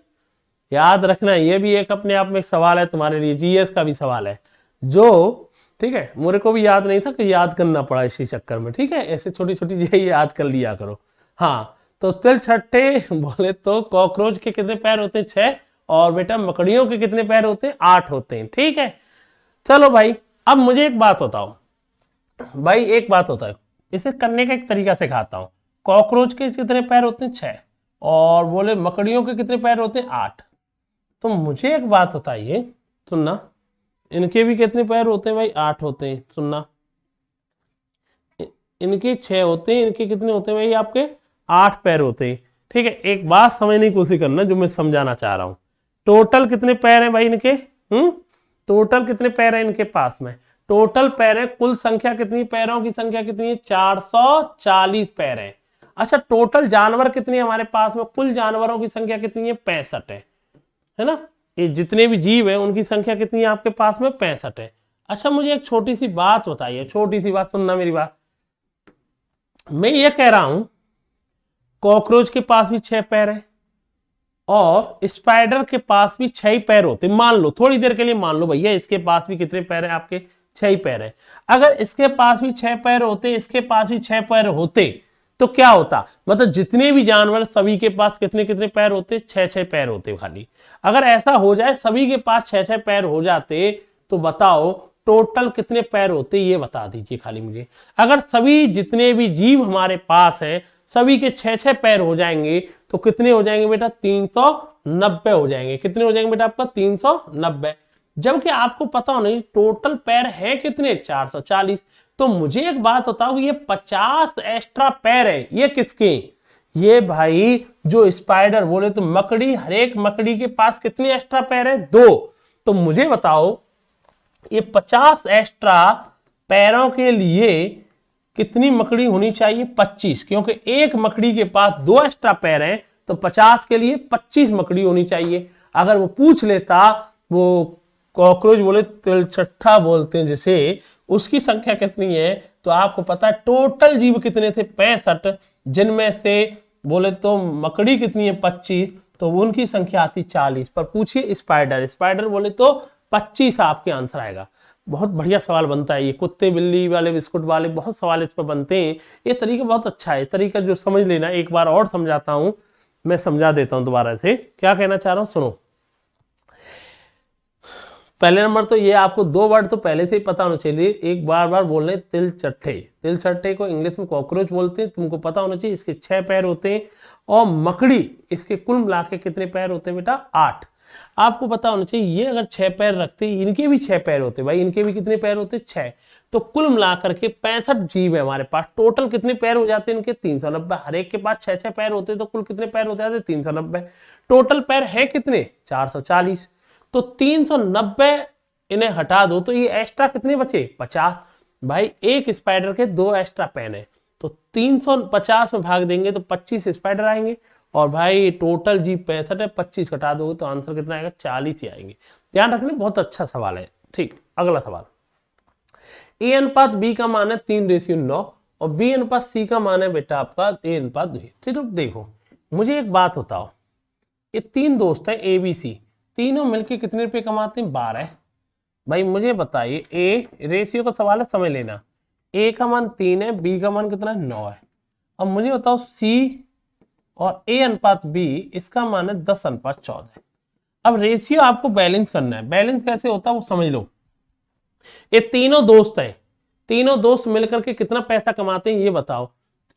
याद रखना, ये भी एक अपने आप में एक सवाल है तुम्हारे लिए, जीएस का भी सवाल है जो, ठीक है, मेरे को भी याद नहीं था कि याद करना पड़ा इसी चक्कर में। ठीक है, ऐसे छोटी छोटी चीजें याद कर लिया करो। हाँ, तो तिलचट्टे बोले तो कॉकरोच के कितने पैर होते हैं 6, और बेटा मकड़ियों के कितने पैर होते हैं 8 होते हैं। ठीक है, चलो भाई, अब मुझे एक बात बताओ भाई, एक बात होता है, इसे करने का एक तरीका सिखाता हूं। कॉकरोच के कितने पैर होते हैं 6, और बोले मकड़ियों के कितने पैर होते हैं 8। तो मुझे एक बात बताइए, सुनना, इनके भी कितने पैर होते हैं भाई 8 होते हैं, सुनना, इनके 6 होते हैं, इनके कितने होते हैं भाई आपके 8 पैर होते हैं। ठीक है, एक बात समझने की कोशिश करना जो मैं समझाना चाह रहा हूं, टोटल कितने पैर हैं भाई इनके, टोटल कितने पैर हैं इनके पास में, टोटल पैर है, कुल संख्या कितनी, पैरों की संख्या कितनी है 440 पैर है। अच्छा, टोटल जानवर कितने हमारे पास में, कुल जानवरों की संख्या कितनी है 65 है ना, ये जितने भी जीव है उनकी संख्या कितनी है आपके पास में 65 है। अच्छा, मुझे एक छोटी सी बात बताइए, छोटी सी बात सुनना मेरी बात, मैं ये कह रहा हूं कॉकरोच के पास भी 6 पैर है और स्पाइडर के पास भी 6 ही पैर होते, मान लो थोड़ी देर के लिए मान लो भैया इसके पास भी कितने पैर है आपके 6 ही पैर है। अगर इसके पास भी 6 पैर होते, इसके पास भी 6 पैर होते, तो क्या होता, मतलब जितने भी जानवर सभी के पास कितने कितने पैर होते, 6 पैर होते खाली। अगर ऐसा हो जाए सभी के पास 6 पैर हो जाते, तो बताओ टोटल कितने पैर होते, ये बता दीजिए खाली मुझे। अगर सभी जितने भी जीव हमारे पास है सभी के 6 पैर हो जाएंगे, तो कितने हो जाएंगे बेटा 390 हो जाएंगे। कितने हो जाएंगे बेटा आपका 390, जबकि आपको पता हो नहीं टोटल पैर है कितने 440। तो मुझे एक बात बताओ, ये 50 एक्स्ट्रा पैर है, ये किसके, ये भाई जो स्पाइडर बोले तो मकड़ी, हर एक मकड़ी के पास कितने एक्स्ट्रा पैर है 2। तो मुझे बताओ ये 50 एक्स्ट्रा पैरों के लिए कितनी मकड़ी होनी चाहिए 25, क्योंकि एक मकड़ी के पास 2 एक्स्ट्रा पैर हैं, तो 50 के लिए 25 मकड़ी होनी चाहिए। अगर वो पूछ लेता, वो कॉकरोच बोले तिलचट्टा बोलते हैं जिसे, उसकी संख्या कितनी है, तो आपको पता है टोटल जीव कितने थे 65, जिनमें से बोले तो मकड़ी कितनी है 25, तो उनकी संख्या आती 40। पर पूछिए स्पाइडर, स्पाइडर बोले तो 25 आपके आंसर आएगा। बहुत बढ़िया सवाल बनता है ये, कुत्ते बिल्ली वाले बिस्कुट वाले बहुत सवाल इस पर बनते हैं। ये तरीका बहुत अच्छा है, तरीका जो समझ लेना, एक बार और समझाता हूं, मैं समझा देता हूं दोबारा से क्या कहना चाह रहा हूं, सुनो। पहले नंबर तो ये आपको 2 वर्ड तो पहले से ही पता होना चाहिए, एक बार बार बोलने, तिलचट्टे, तिलचट्टे को इंग्लिश में कॉकरोच बोलते हैं, तुमको पता होना चाहिए इसके 6 पैर होते हैं, और मकड़ी इसके कुल मिला के कितने पैर होते हैं बेटा 8। आपको पता होना चाहिए ये अगर 6 पैर रखते, इनके भी 6 पैर होते भाई, इनके भी कितने पैर होते 6, तो कुल मिलाकर के 65 जीव है हमारे पास, टोटल कितने पैर हो जाते हैं इनके 390। हर एक के पास 6 पैर होते, तो कुल कितने पैर हो जाते 390। टोटल पैर है कितने 440, तो 390 इन्हें हटा दो तो ये एक्स्ट्रा कितने बचे 50। भाई एक स्पाइडर के 2 एक्स्ट्रा पेन है तो 350 में भाग देंगे तो 25 स्पाइडर आएंगे और भाई टोटल जी 65 है, 25 घटा दोगे तो आंसर कितना आएगा 40 ही आएंगे। ध्यान रखना बहुत अच्छा सवाल है। ठीक, अगला सवाल, ए अनुपात बी का मान है 3:9 और बी अनुपात सी का मान है बेटा आपका ए अनुपात 2। सिर्फ देखो मुझे एक बात बताओ, ये 3 दोस्त है ए बी सी, तीनों मिलके कितने रुपए कमाते हैं 12। भाई मुझे बताइए, ए रेशियो का सवाल है समझ लेना, ए का मान 3 है, बी का मान कितना है 9 है। अब मुझे बताओ सी और ए अनुपात बी इसका मान है 10:14। अब रेशियो आपको बैलेंस करना है, बैलेंस कैसे होता है वो समझ लो। ये तीनों दोस्त हैं, तीनों दोस्त मिलकर के कितना पैसा कमाते हैं ये बताओ।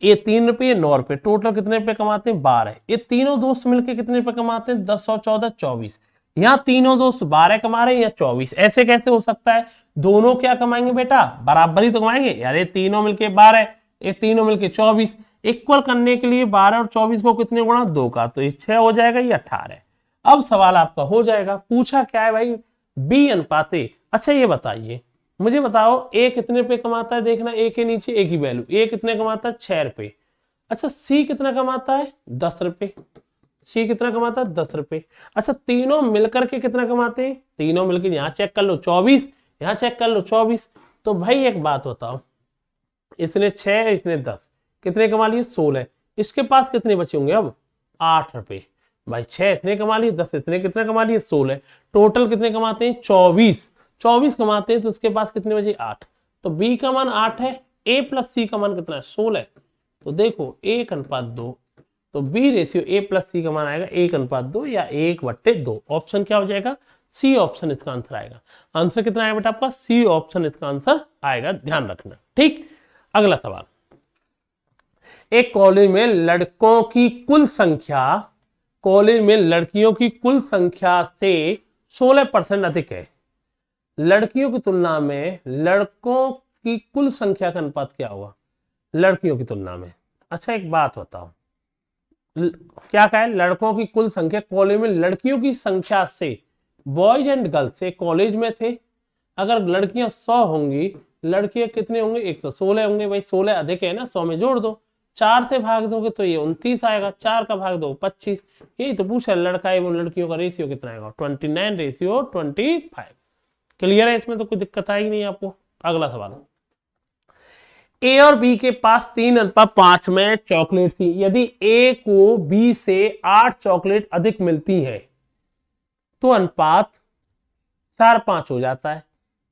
ये 3 रुपये 9 रुपये, टोटल कितने रुपए कमाते हैं 12। ये तीनों दोस्त मिलकर कितने रुपए कमाते हैं 10 और 14 24। यहाँ तीनों दोस्त 12 कमा रहे हैं या 24, ऐसे कैसे हो सकता है? दोनों क्या कमाएंगे बेटा बराबर ही तो कमाएंगे यार। ये तीनों मिलके 12, ये तीनों मिलके 24, इक्वल करने के लिए 12 और 24 को कितने गुणा 2 का, तो ये 6 हो जाएगा, ये 18। अब सवाल आपका हो जाएगा, पूछा क्या है भाई बी अनुपात ए। अच्छा ये बताइए, मुझे बताओ ए कितने रुपए कमाता है, देखना ए के नीचे एक ही वैल्यू, ए कितने कमाता है 6 रुपए। अच्छा सी कितना कमाता है 10 रुपए, सी कितना कमाता है 10 रुपए। अच्छा तीनों मिलकर के कितना कमाते हैं, तीनों मिलकर यहाँ चेक कर लो 24, यहाँ चेक कर लो 24। तो भाई एक बात बताओ, इसने 6 इसने 10, कितने कमा लिए 16, इसके पास कितने बचे होंगे अब 8 रुपए। भाई 6 इसने कमा लिए, 10 इसने कितने कमा लिए 16, टोटल कितने कमाते हैं 24, 24 कमाते हैं तो उसके पास कितने बचे 8। तो बी का मान 8 है, ए प्लस सी का मान कितना है 16। तो देखो 1:2, तो बी रेशियो ए प्लस सी का मान आएगा 1:2 या 1/2। ऑप्शन क्या हो जाएगा सी ऑप्शन इसका आंसर आएगा। आंसर कितना आएगा बेटा आपका सी ऑप्शन इसका आंसर आएगा, ध्यान रखना। ठीक, अगला सवाल, एक कॉलेज में लड़कों की कुल संख्या, कॉलेज में लड़कियों की कुल संख्या से 16% अधिक है, लड़कियों की तुलना में लड़कों की कुल संख्या का अनुपात क्या होगा लड़कियों की तुलना में। अच्छा एक बात बताओ, क्या कहा है लड़कों की कुल संख्या, कॉलेज में लड़कियों की संख्या से, बॉयज एंड गर्ल्स से कॉलेज में थे, अगर लड़कियां 100 होंगी, लड़कियां कितने होंगे 116 होंगे। भाई 16 अधिक है ना, 100 में जोड़ दो, 4 से भाग दोगे तो ये 29 आएगा, 4 का भाग दो 25। यही तो पूछा लड़का एवं लड़कियों का रेशियो कितना आएगा 29:25। क्लियर है, इसमें तो कोई दिक्कत आएगी नहीं आपको। अगला सवाल, ए और बी के पास 3:5 में चॉकलेट थी, यदि ए को बी से 8 चॉकलेट अधिक मिलती है तो अनुपात 4:5 हो जाता है।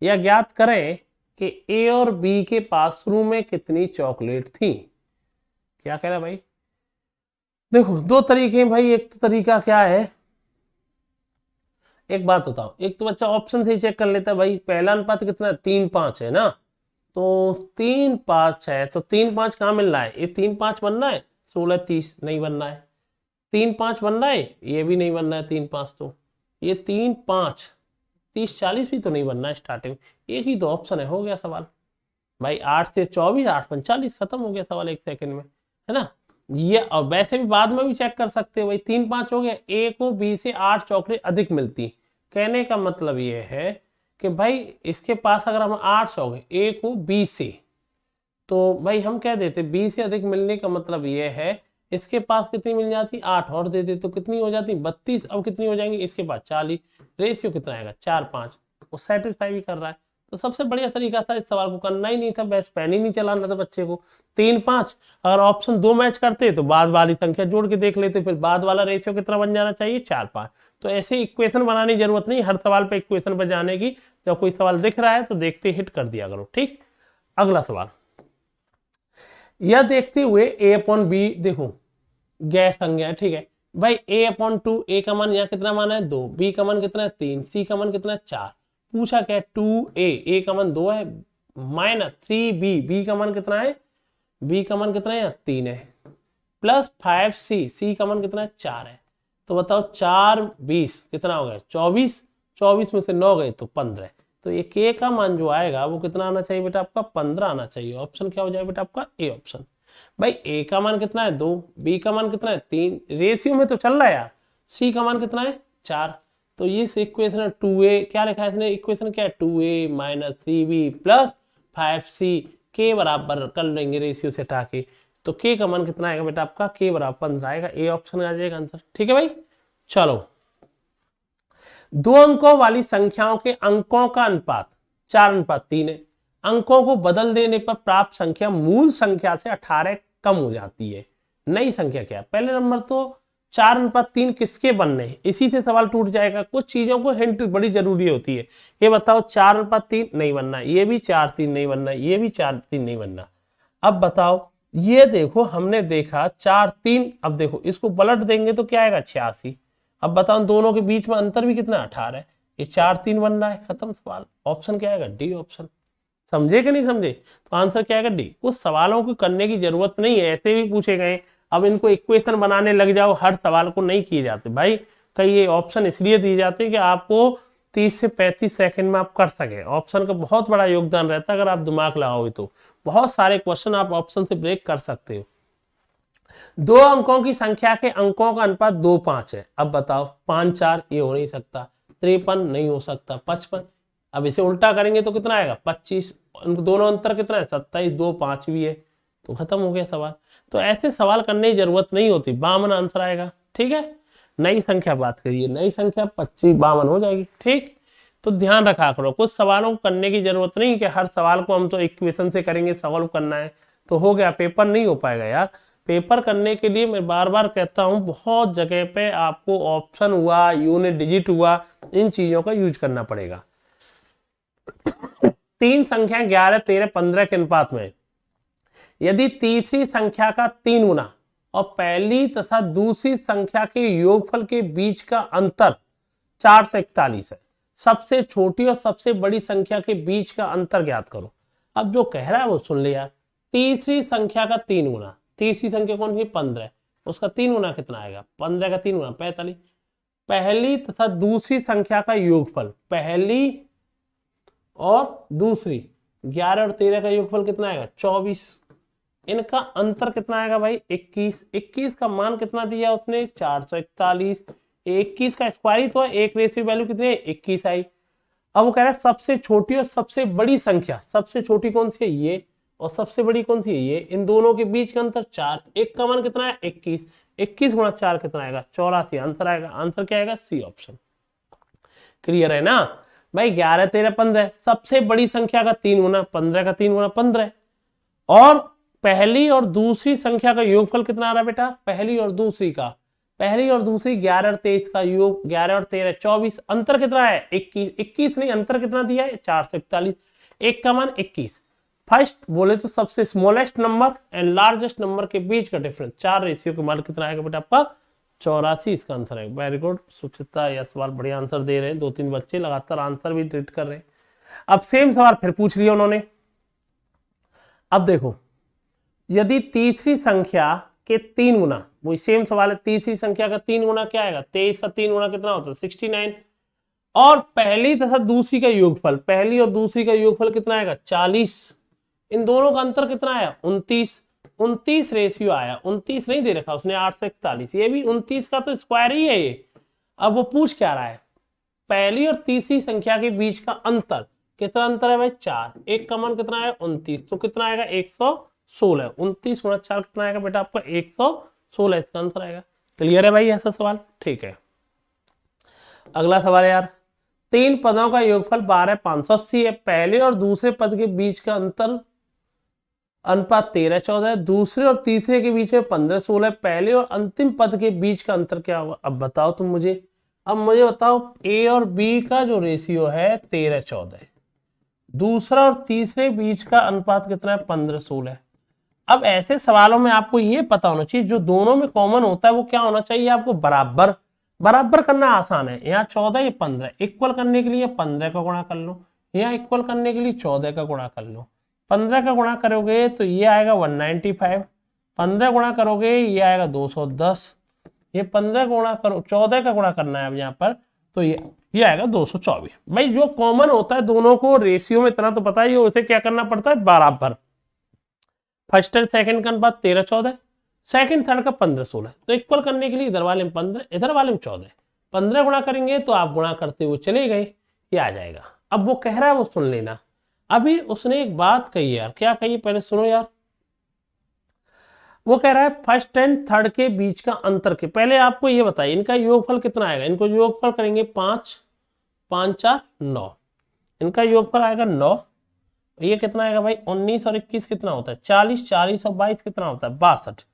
या ज्ञात करें कि ए और बी के पास शुरू में कितनी चॉकलेट थी। क्या कह रहा है भाई, देखो 2 तरीके हैं भाई। एक तो तरीका क्या है, एक बात बताओ, एक तो बच्चा ऑप्शन से ही चेक कर लेता है भाई, पहला अनुपात कितना 3:5 है ना, तो 3:5 है तो 3:5 कहाँ मिल रहा है, ये 3:5 बनना है, 16:30 नहीं बनना है, 3:5 बनना है, ये भी नहीं बनना है 3:5, तो ये 3:5 30-40 भी तो नहीं बनना है स्टार्टिंग, एक ही तो ऑप्शन है, हो गया सवाल भाई। 8 से 24, 8:45, खत्म हो गया सवाल 1 सेकंड में, है ना। ये और वैसे भी बाद में भी चेक कर सकते हो भाई, 3:5 हो गया, ए को बी से 8 चॉकलेट अधिक मिलती। कहने का मतलब ये है कि भाई इसके पास अगर हम 8 सौ गए ए को बी से, तो भाई हम कह देते बी से अधिक मिलने का मतलब ये है इसके पास कितनी मिल जाती 8 और दे दे तो कितनी हो जाती 32। अब कितनी हो जाएंगी इसके पास 40, रेशियो कितना आएगा 4:5, वो सेटिस्फाई भी कर रहा है। तो सबसे बढ़िया तरीका था, इस सवाल को करना ही नहीं था, बस पेन ही नहीं चलाना था बच्चे को। 3:5 अगर ऑप्शन 2 मैच करते तो बाद वाली संख्या जोड़ के देख लेते, फिर बाद वाला रेशियो कितना बन जाना चाहिए 4:5। तो ऐसे इक्वेशन बनाने की जरूरत नहीं, हर सवाल पे इक्वेशन पर जाने की। जब कोई सवाल दिख रहा है तो देखते हिट कर दिया करो। ठीक, अगला सवाल, यह देखते हुए a/b, देखो गैर संज्ञा, ठीक है भाई। a/2, a का मान यहाँ कितना मान है 2, b का मान कितना है 3, c का मान कितना है 4। पूछा क्या 2a, a का मान 2 है, माइनस 3b, b का मान कितना है, b का मान कितना है 3 है, प्लस 5c, c का मान कितना है 4 है। तो बताओ 4 20 कितना हो गया 24, 24 में से 9 गए तो 15। तो ये k का मान जो आएगा वो कितना आना चाहिए बेटा आपका 15 आना चाहिए। ऑप्शन क्या हो जाएगा बेटा आपका ए ऑप्शन। भाई a का मान कितना है 2, b का मान कितना है 3, रेशियो में तो चल रहा है यार, c का मान कितना है 4, तो इस इक्वेशन में 2a क्या लिखा है इसने, इक्वेशन क्या है 2a minus 3b plus 5c के बराबर कर लेंगे रेशियो से हटा के, तो के का मान कितना आएगा बेटा आपका, के बराबर 15 आएगा, ए ऑप्शन आ जाएगा आंसर। ठीक है भाई। चलो, दो अंकों वाली संख्याओं के अंकों का अनुपात 4:3 है। अंकों को बदल देने पर प्राप्त संख्या मूल संख्या से 18 कम हो जाती है। नई संख्या क्या है? पहले नंबर तो 4:3 किसके बनने हैं, इसी से सवाल टूट जाएगा। कुछ चीजों को हिंट बड़ी जरूरी होती है। ये बताओ 4:3 नहीं बनना, ये भी 4:3 नहीं बनना, ये भी 4:3 नहीं बनना। अब बताओ, ये देखो हमने देखा 4:3, अब देखो इसको पलट देंगे तो क्या आएगा 86। अब बताओ दोनों के बीच में अंतर भी कितना 18 है, ये 4:3 बन रहा है, खत्म सवाल। ऑप्शन क्या आएगा, डी ऑप्शन। समझे कि नहीं समझे? तो आंसर क्या आएगा, डी। कुछ सवालों को करने की जरूरत नहीं है, ऐसे भी पूछे गए। अब इनको इक्वेशन बनाने लग जाओ, हर सवाल को नहीं किए जाते भाई। कई ये ऑप्शन इसलिए दिए जाते हैं कि आपको 30 से 35 सेकंड में आप कर सके। ऑप्शन का बहुत बड़ा योगदान रहता है, अगर आप दिमाग लगाओगे तो बहुत सारे क्वेश्चन आप ऑप्शन से ब्रेक कर सकते हो। दो अंकों की संख्या के अंकों का अनुपात 2:5 है। अब बताओ 5:4 ये हो नहीं सकता, 53 नहीं हो सकता, 55। अब इसे उल्टा करेंगे तो कितना आएगा 25, दोनों अंतर कितना है 27, 2:5 भी है, तो खत्म हो गया सवाल। तो ऐसे सवाल करने की जरूरत नहीं होती, 52 आंसर आएगा। ठीक है, नई संख्या बात करिए, नई संख्या 25 52 हो जाएगी। ठीक, तो ध्यान रखा करो, कुछ सवालों को करने की जरूरत नहीं कि हर सवाल को हम तो इक्वेशन से करेंगे, सॉल्व करना है तो हो गया, पेपर नहीं हो पाएगा यार। पेपर करने के लिए मैं बार बार कहता हूं, बहुत जगह पे आपको ऑप्शन हुआ, यूनिट डिजिट हुआ, इन चीजों का यूज करना पड़ेगा। तीन संख्या 11, 13, 15 के अनुपात में यदि तीसरी संख्या का 3 गुना और पहली तथा दूसरी संख्या के योगफल के बीच का अंतर 441 है, सबसे छोटी और सबसे बड़ी संख्या के बीच का अंतर ज्ञात करो। अब जो कह रहा है वो सुन ले यार। तीसरी संख्या का 3 गुना, तीसरी संख्या कौन सी 15, उसका 3 गुना कितना आएगा, 15 का 3 गुना 45। पहली तथा दूसरी संख्या का योगफल, पहली और दूसरी 11 और 13 का योगफल कितना आएगा 24। इनका अंतर कितना आएगा भाई 21। 21 का मान कितना दिया उसने 441। 21 का स्क्वायर ही तो है, एक रेशियो वैल्यू कितनी है 21 आई। अब वो कह रहा है सबसे छोटी और सबसे बड़ी संख्या, सबसे छोटी कौन सी है ये और सबसे बड़ी कौन सी है ये, इन दोनों के बीच का अंतर 4। एक का मान कितना है 21, 21 गुणा 4 कितना आएगा 84, आंसर आएगा। आंसर क्या आएगा सी ऑप्शन। क्लियर है ना भाई। 11, 13, 15 सबसे बड़ी संख्या का 3 गुना, 15 का 3 गुना 15, और पहली और दूसरी संख्या का योगफल कितना आ रहा है बेटा, पहली और दूसरी का, पहली और दूसरी 11 और 23 का योग, 11 और 13 24, अंतर कितना है 21। 21 नहीं, अंतर कितना दिया है 441, एक का मान 21। फर्स्ट बोले तो सबसे smallest number and largest number के बीच का डिफरेंस, 4 रेशियो के मान कितना आएगा बेटा आपका 84, इसका आंसर है। वेरी गुड सुचिता, यह सवाल बढ़िया आंसर दे रहे हैं, 2-3 बच्चे लगातार आंसर भी ट्रीट कर रहे हैं। अब सेम सवाल फिर पूछ लिया उन्होंने। अब देखो, यदि तीसरी संख्या के 3 गुना, वही सेम सवाल है, तीसरी संख्या का 3 गुना क्या आएगा, 23 का 3 गुना कितना होता है 69, और पहली तथा दूसरी का योगफल, पहली और दूसरी का योगफल कितना आएगा 40, इन दोनों का अंतर कितना आया 29। 29 रेशियो आया, 29 नहीं दे रखा उसने 841, ये भी 29 का तो स्क्वायर ही है ये। अब वो पूछ क्या रहा है, पहली और तीसरी संख्या के बीच का अंतर, कितना अंतर है भाई 4, एक का मान कितना है 29, तो कितना आएगा 116। 29 गुणा 4 कितना आएगा बेटा आपका 116, इसका आंसर आएगा। क्लियर है भाई ऐसा सवाल? ठीक है, अगला सवाल है यार, 3 पदों का योगफल 12 580 है, पहले और दूसरे पद के बीच का अंतर अनुपात 13-14 है, दूसरे और तीसरे के बीच में 15-16, पहले और अंतिम पद के बीच का अंतर क्या होगा। अब बताओ तुम मुझे, अब मुझे बताओ ए और बी का जो रेशियो है 13-14, दूसरा और तीसरे बीच का अनुपात कितना है 15-16। अब ऐसे सवालों में आपको ये पता होना चाहिए, जो दोनों में कॉमन होता है वो क्या होना चाहिए आपको, बराबर। बराबर करना आसान है, यहाँ 14 ये 15, इक्वल करने के लिए 15 का गुणा कर लो, यहाँ इक्वल करने के लिए 14 का गुणा कर लो। 15 का गुणा करोगे तो ये आएगा 195, 15 गुणा करोगे ये आएगा 210, ये 15 गुणा करो, 14 का गुणा करना है अब यहाँ पर, तो ये आएगा 224। भाई जो कॉमन होता है दोनों को रेशियो में, इतना तो पता ही है, उसे क्या करना पड़ता है बराबर। फर्स्ट एंड सेकंड का अनुपात 13-14, सेकंड थर्ड का 15-16, तो इक्वल करने के लिए इधर वाले में 15 इधर वाले में 14, 15 गुणा करेंगे तो आप गुणा करते हुए चले गए, ये आ जाएगा। अब वो कह रहा है वो सुन लेना। अभी उसने एक बात कही यार, क्या कही पहले सुनो यार। वो कह रहा है फर्स्ट एंड थर्ड के बीच का अंतर के, पहले आपको ये बताइए इनका योगफल कितना आएगा। इनको योगफल करेंगे 5 5 4 9, इनका योगफल आएगा 9। ये कितना आएगा भाई 19 और 21 कितना होता है 40, 40 और 22 कितना होता है 62,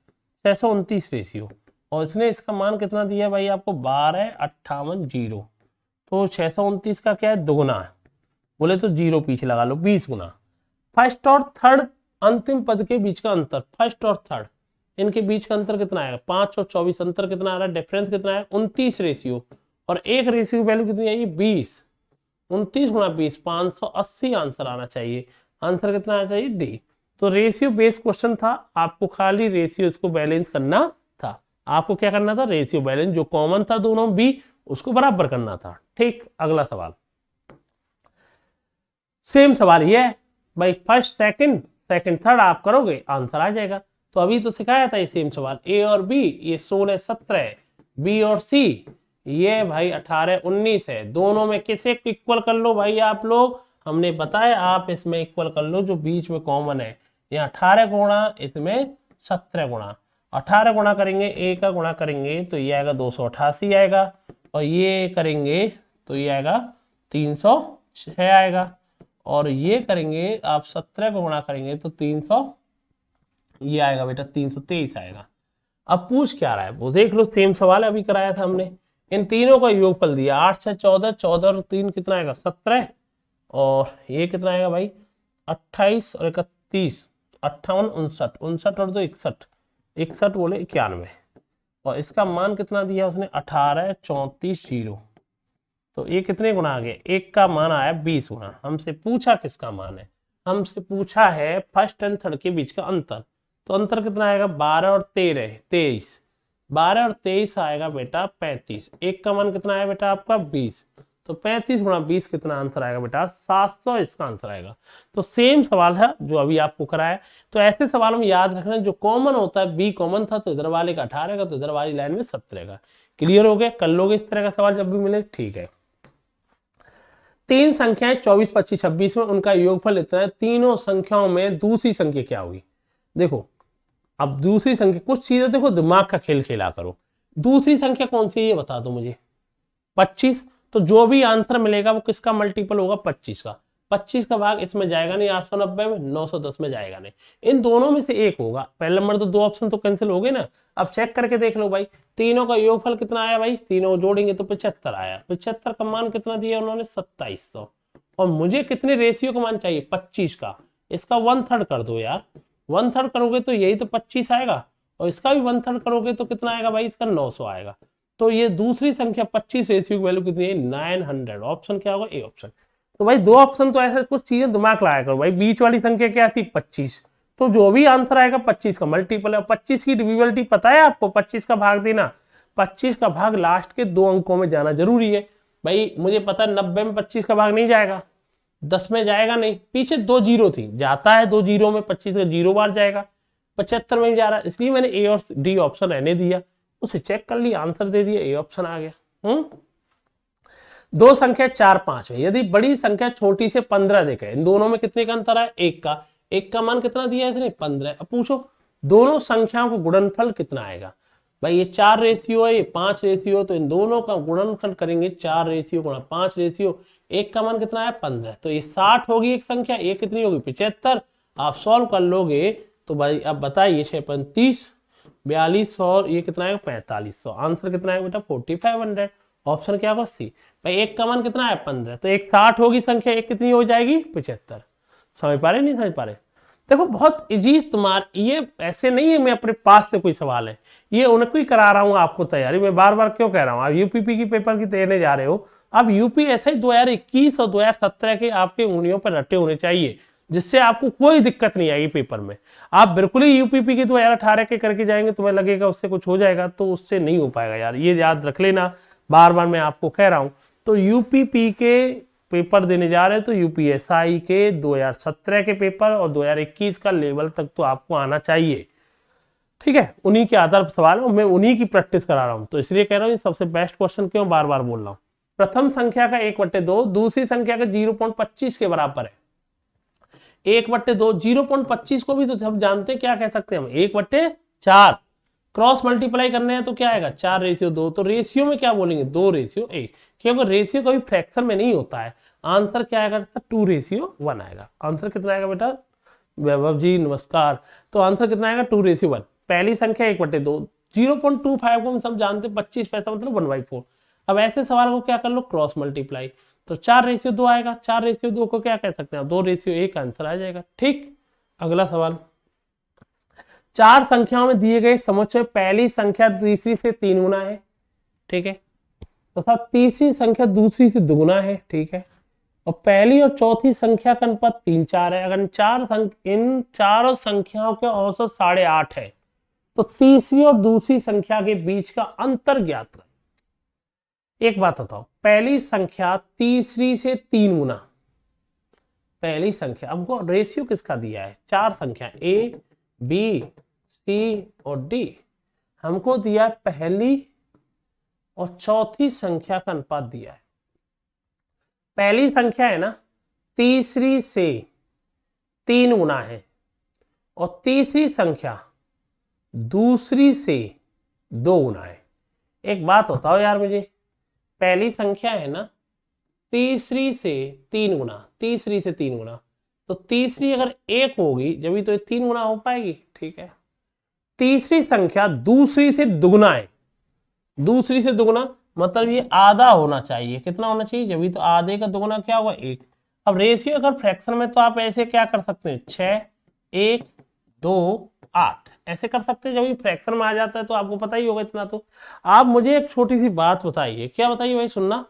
629 रेशियो। और इसने इसका मान कितना दिया भाई आपको 1258 तो 629 का क्या है दुगुना है, बोले तो जीरो पीछे लगा लो 20 गुना। फर्स्ट और थर्ड अंतिम पद के बीच का अंतर, फर्स्ट और थर्ड इनके बीच का अंतर कितना आएगा 5 और 24, अंतर कितना आ रहा है डिफरेंस कितना है 29 रेशियो। और एक रेशियो वैल्यू कितनी आई 20, 29 गुणा 20 580 आंसर आना चाहिए। आंसर कितना आना चाहिए डी। तो रेशियो बेस्ड क्वेश्चन था, आपको खाली रेशियो इसको बैलेंस करना था। आपको क्या करना था रेशियो बैलेंस, जो कॉमन था दोनों बी उसको बराबर करना था। ठीक, अगला सवाल सेम सवाल ये है भाई, फर्स्ट सेकंड सेकंड थर्ड आप करोगे आंसर आ जाएगा। तो अभी तो सिखाया था ये सेम सवाल, ए और बी ये 16 17, बी और सी ये भाई 18 19 है। दोनों में किसे इक्वल कर लो भाई आप लोग, हमने बताया आप इसमें इक्वल कर लो जो बीच में कॉमन है। ये 18 गुणा इसमें 17 गुणा, 18 गुणा करेंगे ए का गुणा करेंगे तो ये आएगा 288 आएगा, और ये करेंगे तो ये आएगा 306 आएगा, और ये करेंगे आप 17 को गुणा करेंगे तो 300 ये आएगा बेटा 323 आएगा। अब पूछ क्या रहा है वो देख लो, सेम सवाल अभी कराया था हमने। इन तीनों का योगफल दिया 8 6 14, 14 और 3 कितना आएगा 17, और ये कितना आएगा भाई 28 और 31 58 59 59 और 2 61 61 बोले 91, और इसका मान कितना दिया उसने 18 34 0। तो ये कितने गुना आ गए, एक का मान आया 20 गुना। हमसे पूछा किसका मान है, हमसे पूछा है फर्स्ट एंड थर्ड के बीच का अंतर। तो अंतर कितना आएगा 12 और 13 23, 12 और 23 आएगा बेटा 35, एक का मान कितना आया बेटा आपका 20, तो 35 गुणा 20 कितना आंसर आएगा बेटा 700 इसका आंसर आएगा। तो सेम सवाल है जो अभी आपको कराया। तो ऐसे सवालों में याद रखना जो कॉमन होता है, बी कॉमन था तो इधर वाले का 18 का, तो इधर वाली लाइन में 17 का। क्लियर हो गया, कर लोगे इस तरह का सवाल जब भी मिले, ठीक है। तीन संख्याएं 24 25 26 में उनका योगफल इतना है, तीनों संख्याओं में दूसरी संख्या क्या होगी। देखो अब दूसरी संख्या, कुछ चीजें देखो दिमाग का खेल खेला करो। दूसरी संख्या कौन सी है ये बता दो मुझे, 25, तो जो भी आंसर मिलेगा वो किसका मल्टीपल होगा 25 का। 25 का भाग इसमें जाएगा नहीं 890 में, 910 में जाएगा नहीं, इन दोनों में से एक होगा। पहले नंबर तो दो ऑप्शन तो कैंसिल हो गए ना। अब चेक करके देख लो भाई, तीनों का योगफल कितना आया भाई, तीनों को जोड़ेंगे तो 75 आया। 75 का मान कितना दिया उन्होंने 2700, और मुझे कितने रेशियो का मान चाहिए 25 का। इसका 1/3 कर दो यार, 1/3 करोगे तो यही तो 25 आएगा, और इसका भी 1/3 करोगे तो कितना आएगा भाई, इसका 900 आएगा। तो ये दूसरी संख्या 25 रेशियो की वैल्यू कितनी है 900। ऑप्शन क्या होगा ए ऑप्शन। तो भाई दो ऑप्शन तो ऐसे कुछ चीजें दिमाग लगाया करो भाई। बीच वाली संख्या क्या थी 25, तो जो भी आंसर आएगा 25 का मल्टीपल है। 25 की डिविजिबिलिटी पता है आपको, 25 का भाग देना, 25 का भाग लास्ट के दो अंकों में जाना जरूरी है भाई। मुझे पता है 90 में 25 का भाग नहीं जाएगा, 10 में जाएगा नहीं, पीछे 2 जीरो थी, जाता है 2 जीरो में 25 का 0 बार जाएगा, 75 में जा रहा है, इसलिए मैंने ए और डी ऑप्शन रहने दिया। उसे चेक कर लिया, आंसर दे दिया, ए ऑप्शन आ गया। दो संख्या 4 5 है, यदि बड़ी संख्या छोटी से 15 देखे, इन दोनों में कितने का अंतर है, एक का मान कितना दिया इसने 15। अब पूछो दोनों संख्याओं को गुणनफल कितना आएगा। भाई ये 4 रेशियो है, ये 5 रेशियो, तो इन दोनों का गुणनफल करेंगे 4 रेशियो गुणा 5 रेशियो, एक का मान कितना है 15, तो ये 60 होगी एक संख्या, एक कितनी होगी 75। आप सॉल्व कर लोगे तो भाई अब बताइए 6 35 42 और ये कितना है 4500, आंसर कितना है बेटा 4500। ऑप्शन क्या होगा सी। भाई एक का मान कितना है 15, तो एक 60 होगी संख्या, एक कितनी हो जाएगी 75। समझ पा रहे नहीं समझ पा रहे। देखो बहुत इजी तुम्हारा, ये ऐसे नहीं है मैं अपने पास से कोई सवाल है, ये उनको ही करा रहा हूँ आपको तैयारी। मैं बार बार क्यों कह रहा हूँ, आप यूपीपी की पेपर की तैयारी जा रहे हो, अब यूपी ऐसे ही 2021 और 2017 के आपके उंगलियों पर रटे होने चाहिए, जिससे आपको कोई दिक्कत नहीं आएगी पेपर में। आप बिल्कुल ही यूपीपी की 2018 के करके जाएंगे, तुम्हें लगेगा उससे कुछ हो जाएगा, तो उससे नहीं हो पाएगा यार, ये याद रख लेना, बार बार मैं आपको कह रहा हूं। तो यूपीपी के पेपर देने जा रहे हैं तो यूपीएसआई के 2017 के पेपर और 2021 का लेवल तक तो आपको आना चाहिए। ठीक है, उन्हीं के आधार पर सवाल है, मैं उन्हीं की प्रैक्टिस करा रहा हूं, तो इसलिए कह रहा हूं ये सबसे बेस्ट क्वेश्चन क्यों बार बार बोल रहा हूं। प्रथम संख्या का 1/2, दूसरी संख्या का 0.25 के बराबर है। 1/2 0.25 को भी तो सब जानते हैं, क्या कह सकते हैं हम, 1/4। क्रॉस मल्टीप्लाई करने हैं तो क्या आएगा, 4:2। तो रेशियो में क्या बोलेंगे, 2:1, क्योंकि रेशियो कभी फ्रैक्शन में नहीं होता है। आंसर क्या आएगा, 2:1 आएगा। आंसर कितना आएगा बेटा, वैभव जी नमस्कार। तो आंसर कितना आएगा, 2:1। पहली संख्या 1/2, 0.25 को हम सब जानते हैं, 25 पैसा मतलब 1/4। अब ऐसे सवाल को क्या कर लो, क्रॉस मल्टीप्लाई, तो 4:2 आएगा। 4:2 को क्या कह सकते हैं, 2:1 आंसर आ जाएगा। ठीक, अगला सवाल, चार संख्याओं में दिए गए समुच्चय पहली संख्या तीसरी से 3 गुना है, ठीक है, तथा तीसरी संख्या दूसरी से दुगुना है, ठीक है, और पहली और चौथी संख्या का अनुपात 3:4 है। अगर इन चारों संख्याओं के औसत 8.5 है, तो तीसरी और दूसरी संख्या के बीच का अंतर ज्ञात करें। एक बात बताओ, पहली संख्या तीसरी से 3 गुना, पहली संख्या, हमको रेशियो किसका दिया है, चार संख्या ए बी सी और डी, हमको दिया है पहली और चौथी संख्या का अनुपात दिया है। पहली संख्या है ना, तीसरी से 3 गुना है, और तीसरी संख्या दूसरी से 2 गुना है। एक बात बताओ यार मुझे, पहली संख्या है ना तीसरी से 3 गुना, तीसरी से 3 गुना, तो तीसरी अगर 1 होगी जब तो 3 गुना हो पाएगी, ठीक है। तीसरी संख्या दूसरी से दुगुना है, दूसरी से दुगुना मतलब ये आधा होना चाहिए, कितना होना चाहिए, जब तो आधे का दुगुना क्या हुआ, 1। अब रेशियो अगर फ्रैक्शन में तो आप ऐसे क्या कर सकते हैं, 6 1 2 8 ऐसे कर सकते हैं। जब ये फ्रैक्शन में आ जाता है तो आपको पता ही होगा इतना। तो आप मुझे एक छोटी सी बात बताइए, क्या बताइए भाई, सुनना,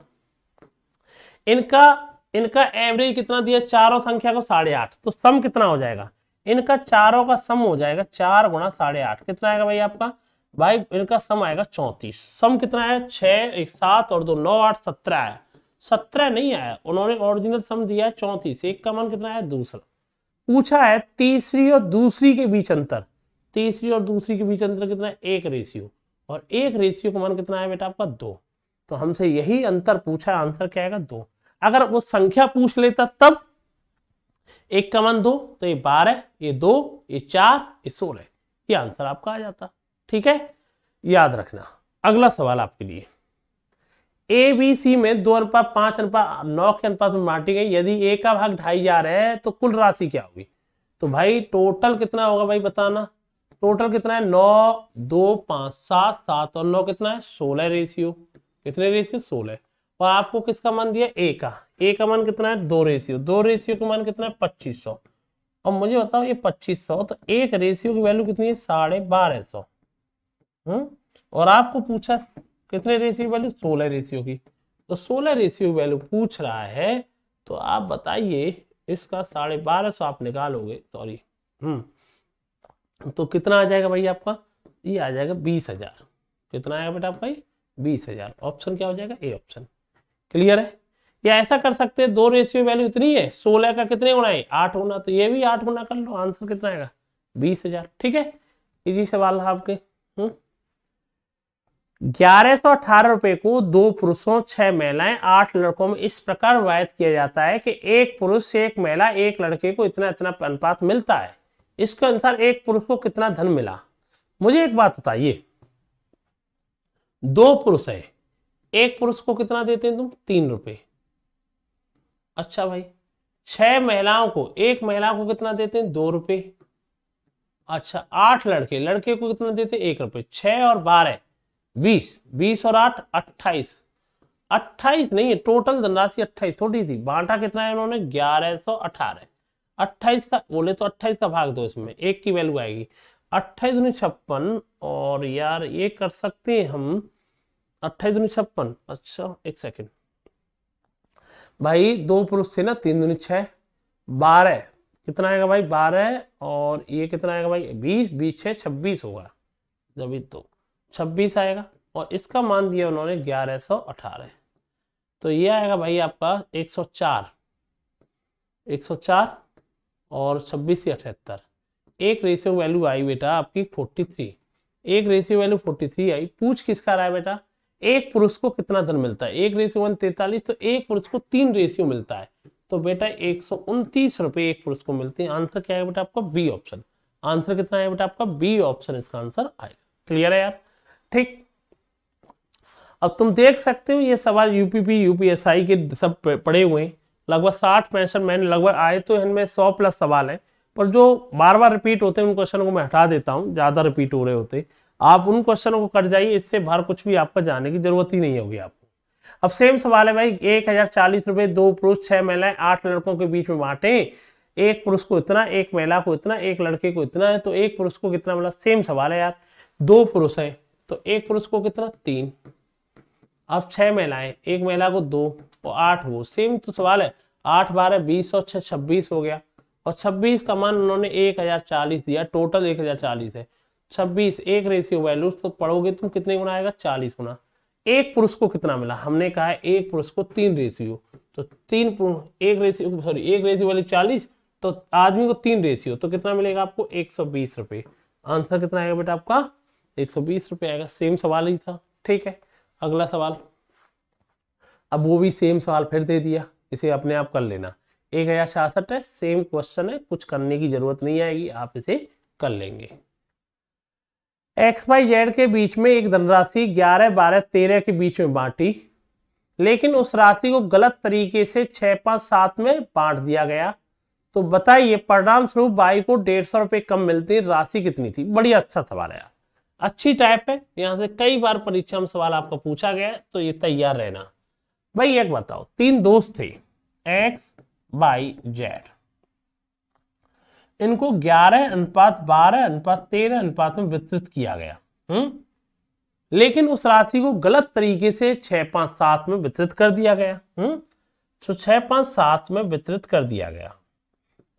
इनका एवरेज कितना दिया, चारों संख्या को 8.5, तो सम कितना हो जाएगा, इनका चारों का सम हो जाएगा 4 गुणा 8.5, कितना आएगा भाई आपका, भाई इनका सम आएगा 34। सम कितना है, 6 1 7 और 2 9 8 17 है, 17 नहीं आया, उन्होंने ओरिजिनल सम दिया है 34। एक का मान कितना है, दूसरा पूछा है तीसरी और दूसरी के बीच अंतर, तीसरी और दूसरी के बीच अंतर कितना है, 1 रेशियो, और 1 रेशियो का मान कितना है बेटा आपका 2। तो हमसे यही अंतर पूछा है, आंसर क्या आएगा 2। अगर वो संख्या पूछ लेता तब 1 का मान 2, तो ये 12, ये 2, ये 4, ये 16, ये आंसर आपका आ जाता। ठीक है, याद रखना। अगला सवाल आपके लिए, ए बी सी में 2:5:9 के अनुपात में बांटी गई, यदि ए का भाग 2.5 जा रहा है तो कुल राशि क्या होगी। तो भाई टोटल कितना होगा भाई बताना, टोटल कितना है, 9 2 5 7 7 और 9 कितना है, 16 रेशियो, कितने रेशियो 16। और आपको किसका मान दिया, ए का मान कितना है, 2 रेशियो, 2 रेशियो का मान कितना है 2500। और मुझे बताओ ये 2500, तो 1 रेशियो की वैल्यू कितनी है, 1250। और आपको पूछा कितने रेशियो वैल्यू, 16 रेशियो की, तो 16 रेशियो वैल्यू पूछ रहा है, तो आप बताइए इसका 1250 आप निकालोगे, सॉरी तो कितना आ जाएगा भाई आपका, ये आ जाएगा 20,000। कितना आएगा बेटा आपका, 20,000। ऑप्शन क्या हो जाएगा, ए ऑप्शन। क्लियर है, या ऐसा कर सकते हैं 2 रेशियो वैल्यू इतनी है, 16 का कितने गुना है, 8 गुना, तो ये भी 8 गुना कर लो, आंसर कितना आएगा 20,000। ठीक है, इजी सवाल है आपके। 1118 रुपए को 2 पुरुषों 6 महिलाएं 8 लड़कों में इस प्रकार विभाजित किया जाता है कि एक पुरुष से एक महिला एक लड़के को इतना इतना अनुपात मिलता है। इसके अनुसार एक पुरुष को कितना धन मिला। मुझे एक बात बताइए, 2 पुरुष है, एक पुरुष को कितना देते हैं तुम, 3 रुपए। अच्छा भाई, 6 महिलाओं को, एक महिला को कितना देते हैं, 2 रुपए। अच्छा, 8 लड़के को कितना देते हैं, 1 रुपए। 6 और 12 20, 20 और 8 28, 28 नहीं है, टोटल धनराशि 28 थोड़ी थी, बांटा कितना है उन्होंने, 1118। 28 का बोले तो 28 का भाग दो, इसमें 1 की वैल्यू आएगी, 28 दूनी 56। और यार ये कर सकते हैं हम, 28 दूनी 56। अच्छा एक सेकेंड भाई, 2 पुरुष थे ना, 3 दूनी 6, 12 कितना आएगा भाई, 12 और ये कितना आएगा भाई, 20, 20 6 26 होगा, जब तो 26 आएगा। और इसका मान दिया उन्होंने 1118, तो ये आएगा भाई आपका 104 और 26 से 78, एक रेशियो वैल्यू आई बेटा आपकी 43, एक रेशियो वैल्यू 43 आई। पूछ किसका रहा है बेटा, एक पुरुष को कितना धन मिलता है, एक रेशियो 143, तो एक पुरुष को 3 रेशियो मिलता है, तो बेटा 129 रुपए एक पुरुष को मिलते हैं। आंसर क्या है बेटा आपका बी ऑप्शन। आंसर कितना है बेटा आपका बी ऑप्शन इसका आंसर आएगा। क्लियर है यार, ठीक। अब तुम देख सकते हो ये सवाल यूपीपी यूपीएसआई के सब पड़े हुए हैं, लगभग 60-65 मैंने लगभग आए तो इनमें 100 प्लस सवाल है, पर जो बार बार रिपीट होते हैं उन क्वेश्चनों को मैं हटा देता हूं, ज्यादा रिपीट हो रहे होते, आप उन क्वेश्चनों को कर जाइए, इससे बाहर कुछ भी आपका जाने की जरूरत ही नहीं होगी आपको। अब सेम सवाल है भाई, 1040 रुपए, 2 पुरुष 6 महिलाएं 8 लड़कों के बीच में बांटे, एक पुरुष को इतना, एक महिला को इतना, एक लड़के को इतना है, तो एक पुरुष को कितना मिला। सेम सवाल है यार, 2 पुरुष है तो एक पुरुष को कितना 3, अब 6 महिलाएं, एक महिला को 2 और 8 वो, सेम तो सवाल है। 8 12 20 और 6 26 हो गया, और 26 का मान उन्होंने 1040 दिया, टोटल 1040 है। 26 एक रेशियो वैल्यू तो पढ़ोगे तुम कितने गुना आएगा, 40 गुना। एक पुरुष को कितना मिला, हमने कहा है एक पुरुष को 3 रेशियो, तो 3 एक रेशियो वाली 40, तो आदमी को 3 रेशियो, तो कितना मिलेगा आपको 120 रुपए। आंसर कितना आएगा बेटा आपका 120 रुपए आएगा। सेम सवाल ही था, ठीक है। अगला सवाल, अब वो भी सेम सवाल फिर दे दिया, इसे अपने आप कर लेना। 1066 है, सेम क्वेश्चन है, कुछ करने की जरूरत नहीं आएगी, आप इसे कर लेंगे। एक्स वाई जेड के बीच में एक धनराशि 11 12 13 के बीच में बांटी, लेकिन उस राशि को गलत तरीके से 6 5 7 में बांट दिया गया, तो बताइए परिणाम स्वरूप बाई को 150 रुपए कम मिलते, राशि कितनी थी। बड़ी अच्छा सवाल है यार, अच्छी टाइप है, यहां से कई बार परीक्षा में सवाल आपका पूछा गया है, तो ये तैयार रहना। भाई एक बताओ, 3 दोस्त थे एक्स बाई जेड, इनको 11:12:13 में वितरित किया गया, लेकिन उस राशि को गलत तरीके से 6 5 7 में वितरित कर दिया गया। तो 6 5 7 में वितरित कर दिया गया,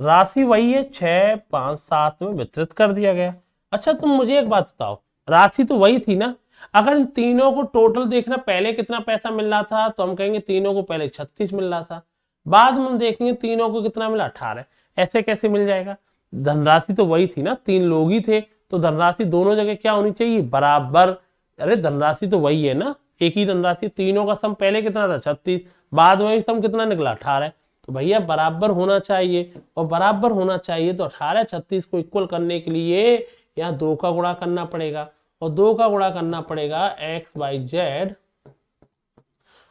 राशि वही है, 6 5 7 में वितरित कर दिया गया। अच्छा तुम मुझे एक बात बताओ, राशि तो वही थी ना, अगर इन तीनों को टोटल देखना, पहले कितना पैसा मिल रहा था, तो हम कहेंगे तीनों को पहले 36 मिल रहा था, बाद में हम देखेंगे तीनों को कितना मिला 18। ऐसे कैसे मिल जाएगा, धनराशि तो वही थी ना, 3 लोग ही थे, तो धनराशि दोनों जगह क्या होनी चाहिए, बराबर। अरे धनराशि तो वही है ना, एक ही धनराशि, तीनों का सम पहले कितना था 36, बाद में सम कितना निकला 18, तो भैया बराबर होना चाहिए, और बराबर होना चाहिए तो 18 36 को इक्वल करने के लिए यहाँ 2 का गुणा करना पड़ेगा, और 2 का गुणा करना पड़ेगा एक्स बाई जेड।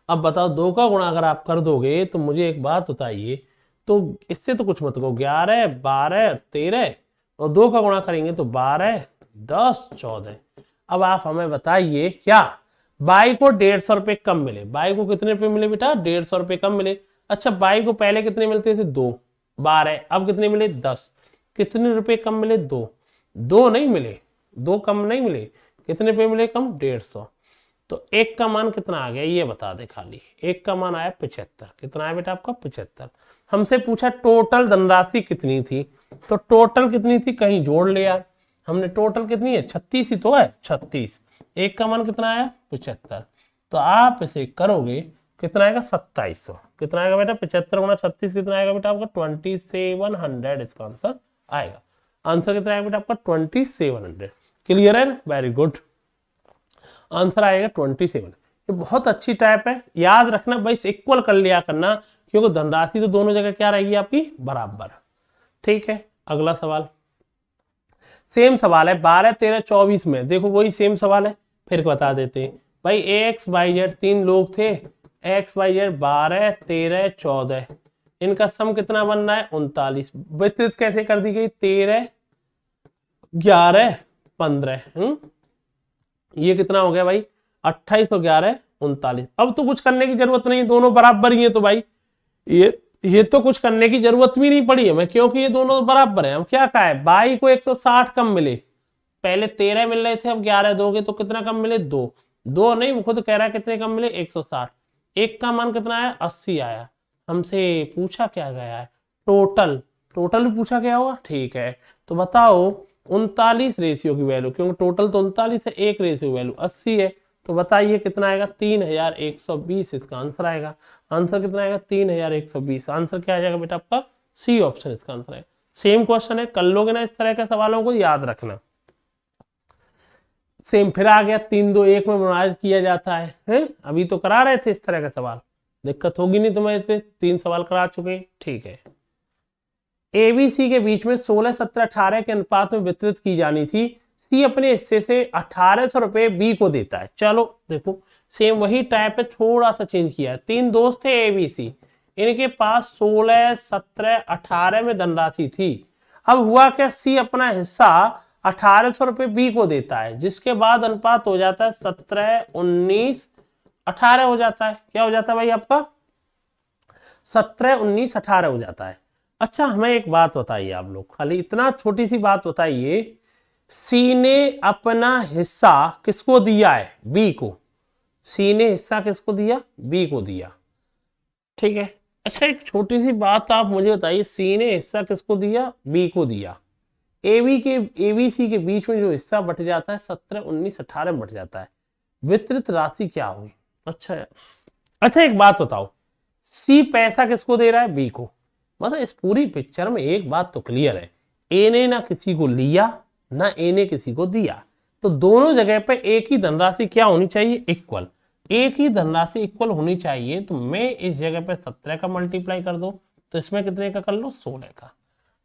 अब बताओ 2 का गुणा अगर आप कर दोगे तो मुझे एक बात बताइए, तो इससे तो कुछ मत कहो, 11 12 13 और 2 का गुणा करेंगे तो 12 10 14। अब आप हमें बताइए क्या बाई को 150 रुपए कम मिले, बाई को कितने रुपए मिले बेटा 150 रुपए कम मिले। अच्छा बाई को पहले कितने मिलते थे 2 12, अब कितने मिले 10, कितने रुपए कम मिले 2 नहीं मिले, 2 कम नहीं मिले, कितने रुपए मिले कम 150, तो 1 का मान कितना आ गया ये बता दे खाली। 1 का मान आया 75, कितना आया बेटा आपका 75। हमसे पूछा टोटल धनराशि कितनी थी, तो टोटल कितनी थी कहीं जोड़ ले यार, हमने टोटल कितनी है 36 ही तो है, 36, 1 का मान कितना आया 75, तो आप इसे करोगे कितना आएगा 2700, कितना आएगा बेटा 75 गुना 36 कितना आएगा बेटा आपका 2700, इसका आंसर आएगा। आंसर कितना आएगा बेटा आपका 2700। क्लियर है ना, वेरी गुड, आंसर आएगा 27। ये बहुत अच्छी टाइप है, याद रखना भाई इक्वल कर लिया करना, क्योंकि धनराशि तो दोनों जगह क्या रहेगी आपकी बराबर। ठीक है अगला सवाल, सेम सवाल है 12 13 24 में, देखो वही सेम सवाल है, फिर बता देते हैं भाई। एक्स वाई जेड 3 लोग थे, एक्स वाई जेड 12 13 14, इनका सम कितना बन रहा है 39, वितरित कैसे कर दी गई 13 11 15, ये कितना हो गया भाई 28 और 11 39। अब तो कुछ करने की जरूरत नहीं, दोनों बराबर ही है, तो भाई ये तो कुछ करने की जरूरत भी नहीं पड़ी हमें, क्योंकि ये दोनों बराबर हैं। हम क्या कहा है बाई को 160 कम मिले, पहले 13 मिल रहे थे, अब 11 दोगे तो कितना कम मिले 2 नहीं, वो खुद कह रहा है कितने कम मिले 160। 1 का मान कितना आया 80 आया। हमसे पूछा क्या गया है टोटल भी पूछा गया होगा, ठीक है। तो बताओ 39 रेशियो की वैल्यू, क्योंकि टोटल तो 39 है, एक रेशियो वैल्यू 80 है, तो बताइए कितना आएगा 3120, इसका आंसर आएगा। आंसर कितना आएगा 3120, आंसर क्या आ जाएगा बेटा आपका सी ऑप्शन इसका आंसर है। सेम क्वेश्चन है, कर लोगे ना इस तरह के सवालों को, याद रखना। सेम फिर आ गया 3 2 1 में मेमोराइज किया जाता है? अभी तो करा रहे थे इस तरह का सवाल, दिक्कत होगी नहीं तुम्हें, से 3 सवाल करा चुके, ठीक है। एबीसी के बीच में 16 17 18 के अनुपात में वितरित की जानी थी, सी अपने हिस्से से 1800 रुपए बी को देता है। चलो देखो सेम वही टाइप है, थोड़ा सा चेंज किया है। 3 दोस्त थे एबीसी, इनके पास 16 17 18 में धनराशि थी। अब हुआ क्या, सी अपना हिस्सा 1800 रुपए बी को देता है, जिसके बाद अनुपात हो जाता है 17 19 18 हो जाता है। क्या हो जाता है भाई आपका? 17 19 18 हो जाता है। अच्छा हमें एक बात बताइए आप लोग, खाली इतना छोटी सी बात बताइए, सी ने अपना हिस्सा किसको दिया है? बी को। सी ने हिस्सा किसको दिया? बी को दिया, ठीक है। अच्छा एक छोटी सी बात आप मुझे बताइए, सी ने हिस्सा किसको दिया? बी को दिया। एबीसी के बीच में जो हिस्सा बट जाता है 17 19 18 में बट जाता है, वितरित राशि क्या हुई? अच्छा एक बात बताओ, सी पैसा किसको दे रहा है? बी को। मतलब इस पूरी पिक्चर में एक बात तो क्लियर है, ए ने ना किसी को लिया ना ए ने किसी को दिया, तो दोनों जगह पे एक ही धनराशि क्या होनी चाहिए? इक्वल। एक ही धनराशि इक्वल होनी चाहिए, तो मैं इस जगह पे 17 का मल्टीप्लाई कर दो, तो इसमें कितने का कर लो? 16 का।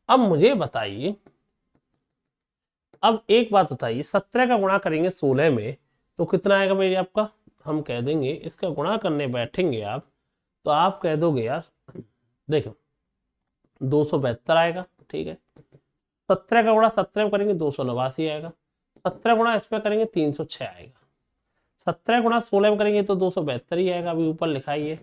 अब मुझे बताइए, अब एक बात बताइए, 17 का गुणा करेंगे 16 में तो कितना आएगा भाई आपका? हम कह देंगे इसका गुणा करने बैठेंगे आप, तो आप कह दोगे यार देखो 272 आएगा, ठीक है। 17 का गुणा 17 में करेंगे 289 आएगा, 17 गुणा इसमें करेंगे 306 आएगा, 17 गुणा 16 में करेंगे तो 272 ही आएगा, अभी ऊपर लिखा ही है।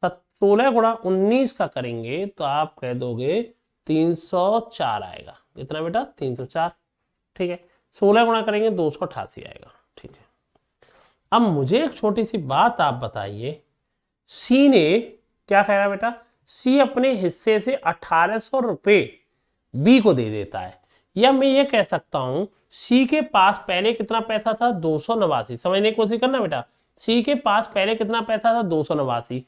16 गुणा 19 का करेंगे तो आप कह दोगे 304 आएगा। कितना बेटा? 304, ठीक है। 16 गुणा करेंगे 288 आएगा, ठीक है। अब मुझे एक छोटी सी बात आप बताइए, सी ने क्या कह रहा है बेटा? सी अपने हिस्से से 1800 रुपए बी को दे देता है, या मैं ये कह सकता हूं सी के पास पहले कितना पैसा था? 289। समझने की कोशिश करना बेटा, सी के पास पहले कितना पैसा था? 289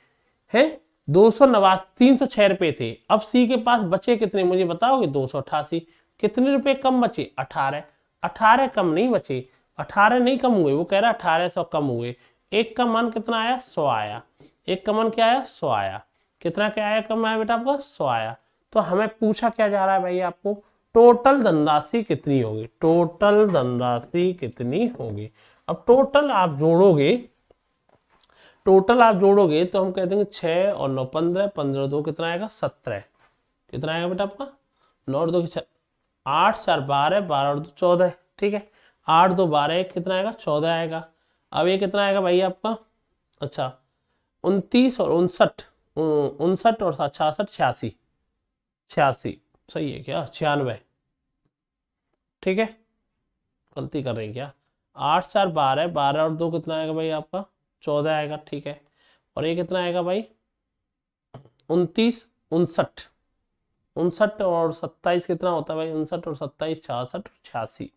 है। 289 306 रुपए थे, अब सी के पास बचे कितने मुझे बताओगे? 288। कितने रुपए कम बचे? 18। 18 कम नहीं बचे, 18 नहीं कम हुए, वो कह रहा है 1800 कम हुए। एक का मान कितना आया? 100 आया। एक का मान क्या आया? 100 आया। कितना क्या आया? कम आया बेटा आपका? 100 आया। तो हमें पूछा क्या जा रहा है भाई आपको? टोटल धनराशि कितनी होगी? टोटल धनराशि कितनी होगी? अब टोटल आप जोड़ोगे, तो हम कह देंगे 6 और 9 15, 15 2 कितना आएगा? 17। कितना आएगा बेटा आपका? 9 और 2 8 4 12, 12 और 2 14, ठीक है। 8 2 12, कितना आएगा? 14 आएगा। अब ये कितना आएगा भाई आपका? अच्छा 29 और 59, 59 और 66 86, 86 सही है क्या? 96, ठीक है। गलती कर रहे हैं क्या? 8 4 12, 12 और 2 कितना आएगा भाई आपका? 14 आएगा, ठीक है। और ये कितना आएगा भाई? 29 59, 59 और 27 कितना होता है भाई? 59 और 27 66 86।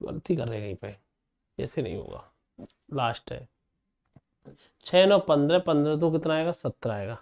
गलती कर रहे हैं कहीं पे, ऐसे नहीं होगा, लास्ट है। 6 9 15, 15 2 कितना आएगा? 17 आएगा।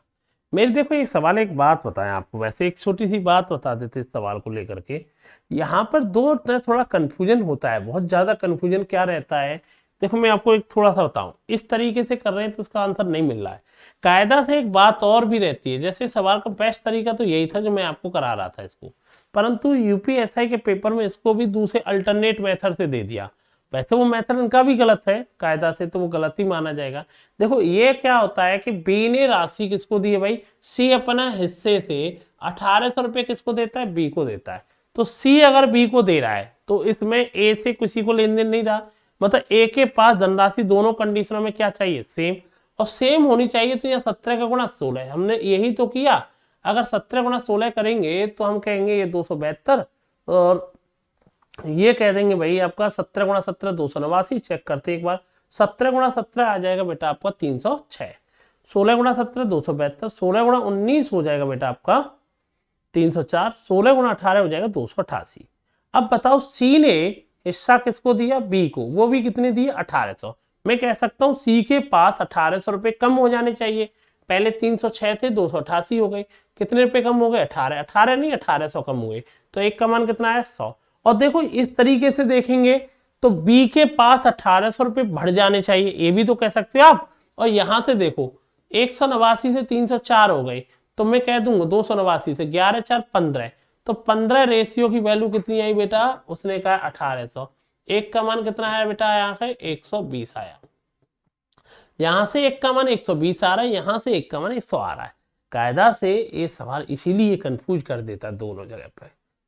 मेरे देखो एक सवाल, एक बात बताएं आपको, वैसे एक छोटी सी बात बता देते इस सवाल को लेकर के। यहाँ पर दो थोड़ा कंफ्यूजन होता है, बहुत ज्यादा कंफ्यूजन क्या रहता है, देखो मैं आपको एक थोड़ा सा बताऊं, इस तरीके से कर रहे हैं तो इसका आंसर नहीं मिल रहा है। कायदा से एक बात और भी रहती है, जैसे सवाल का बेस्ट तरीका तो यही था जो मैं आपको करा रहा था इसको, परंतु यूपीएसआई के पेपर में इसको भी दूसरे अल्टरनेट मेथड से दे दिया। वैसे वो मेथड उनका भी गलत है कायदा से, तो वो गलत ही माना जाएगा। देखो ये क्या होता है कि बी ने राशि किसको दी है भाई? सी अपना हिस्से से 1800 रुपए किसको देता है? बी को देता है। तो सी अगर बी को दे रहा है तो इसमें ए से किसी को लेन देन नहीं रहा, मतलब ए के पास धनराशि दोनों कंडीशनों में क्या चाहिए? सेम, और सेम होनी चाहिए। तो यहाँ 17 का गुणा 16, हमने यही तो किया। अगर 17 गुणा 16 करेंगे तो हम कहेंगे ये 272, और ये कह देंगे भाई आपका 17 गुणा 17 289। चेक करते एक बार, 17 गुणा 17 आ जाएगा बेटा आपका 306, 16 गुणा 17 272, 16 गुणा 19 हो जाएगा बेटा आपका 304, 16 गुणा 18 हो जाएगा 288। अब बताओ सी ने हिस्सा किसको दिया? बी को, वो भी कितने दिए? 1800। मैं कह सकता हूं सी के पास 1800 रुपए कम हो जाने चाहिए, पहले 306 थे 288 हो गए, कितने रुपए कम हो गए? 18। 18 नहीं, 1800 कम हुए। तो एक का मान कितना है? 100। और देखो इस तरीके से देखेंगे तो बी के पास 1800 रुपए बढ़ जाने चाहिए, ये भी तो कह सकते हो आप। और यहां से देखो 189 से 304 हो गए, तो मैं कह दूंगा 289 से 11 4 15, तो 15 रेशियो की वैल्यू कितनी आई बेटा? उसने कहा 1800। एक का मान कितना है बेटा? यहाँ है 120 आया। यहां से एक का मान 120 आ रहा है, यहां से एक का मान 100 आ रहा है। कायदा से ये सवाल इसीलिए कंफ्यूज कर देता दोनों जगह पे।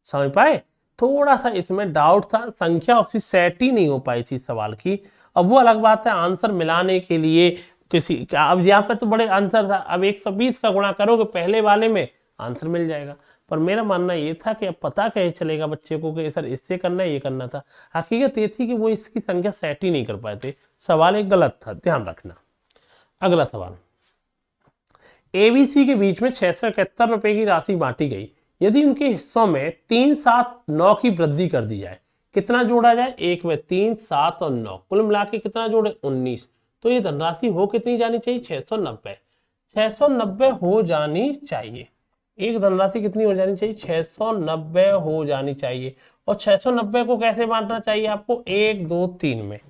समझ पाए? थोड़ा सा इसमें डाउट था, संख्या उसकी सेट ही नहीं हो पाई थी सवाल की। अब वो अलग बात है, आंसर मिलाने के लिए किसी अब यहाँ पे तो बड़े आंसर था, अब 120 का गुणा करोगे पहले वाले में, आंसर मिल जाएगा। पर मेरा मानना ये था कि अब पता कैसे चलेगा बच्चे को कि सर इससे करना है, ये करना था। हकीकत ये थी कि वो इसकी संख्या सेट ही नहीं कर पाए थे, सवाल एक गलत था, ध्यान रखना। अगला सवाल, एबीसी के बीच में 671 रुपए की राशि बांटी गई, यदि उनके हिस्सों में 3 7 9 की वृद्धि कर दी जाए, कितना जोड़ा जाए? एक में 3 7 और 9, कुल मिला के कितना जोड़े? 19। तो ये धनराशि हो कितनी जानी चाहिए? 690। 690 हो जानी चाहिए। एक धनराशि कितनी हो जानी चाहिए? 690 हो जानी चाहिए। और 690 को कैसे बांटना चाहिए आपको? 1 2 3 में।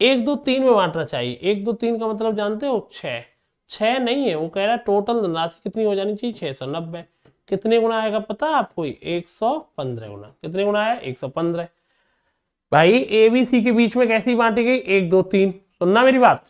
1 2 3 में बांटना चाहिए। 1 2 3 का मतलब जानते हो? 6। 6 नहीं है, वो कह रहा है टोटल धनराशि कितनी हो जानी चाहिए? 690। कितने गुना आएगा पता है आपको? 115 गुना। कितने गुना आया? 115। भाई एबीसी के बीच में कैसी बांटी गई? 1 2 3। सुनना मेरी बात,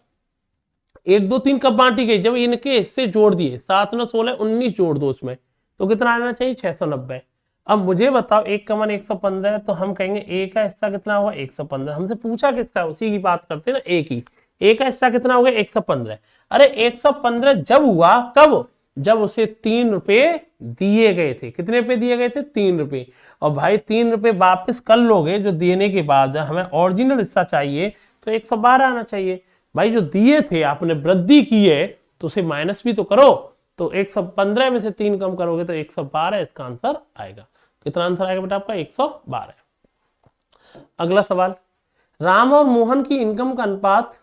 1 2 3 कब बांटी गई? जब इनके हिस्से जोड़ दिए, 7 9 16 19 जोड़ दो उसमें, तो कितना आना चाहिए? 690। अब मुझे बताओ, एक का मान 115 है, तो हम कहेंगे ए का हिस्सा कितना होगा? 115। हमसे पूछा किसका? उसी की बात करते हैं ना, ए की। ए का हिस्सा कितना हो गया? 115। अरे 115 जब हुआ, कब? जब उसे 3 रुपए दिए गए थे। कितने रुपए दिए गए थे? 3 रुपए। और भाई 3 रुपए वापिस कर लोगे जो देने के बाद, हमें ओरिजिनल हिस्सा चाहिए, तो 112 आना चाहिए। भाई जो दिए थे आपने वृद्धि की है, तो उसे माइनस भी तो करो। तो 115 में से 3 कम करोगे तो 112 इसका आंसर आएगा। कितना आंसर आएगा बेटा आपका? 112। अगला सवाल, राम और मोहन की इनकम का अनुपात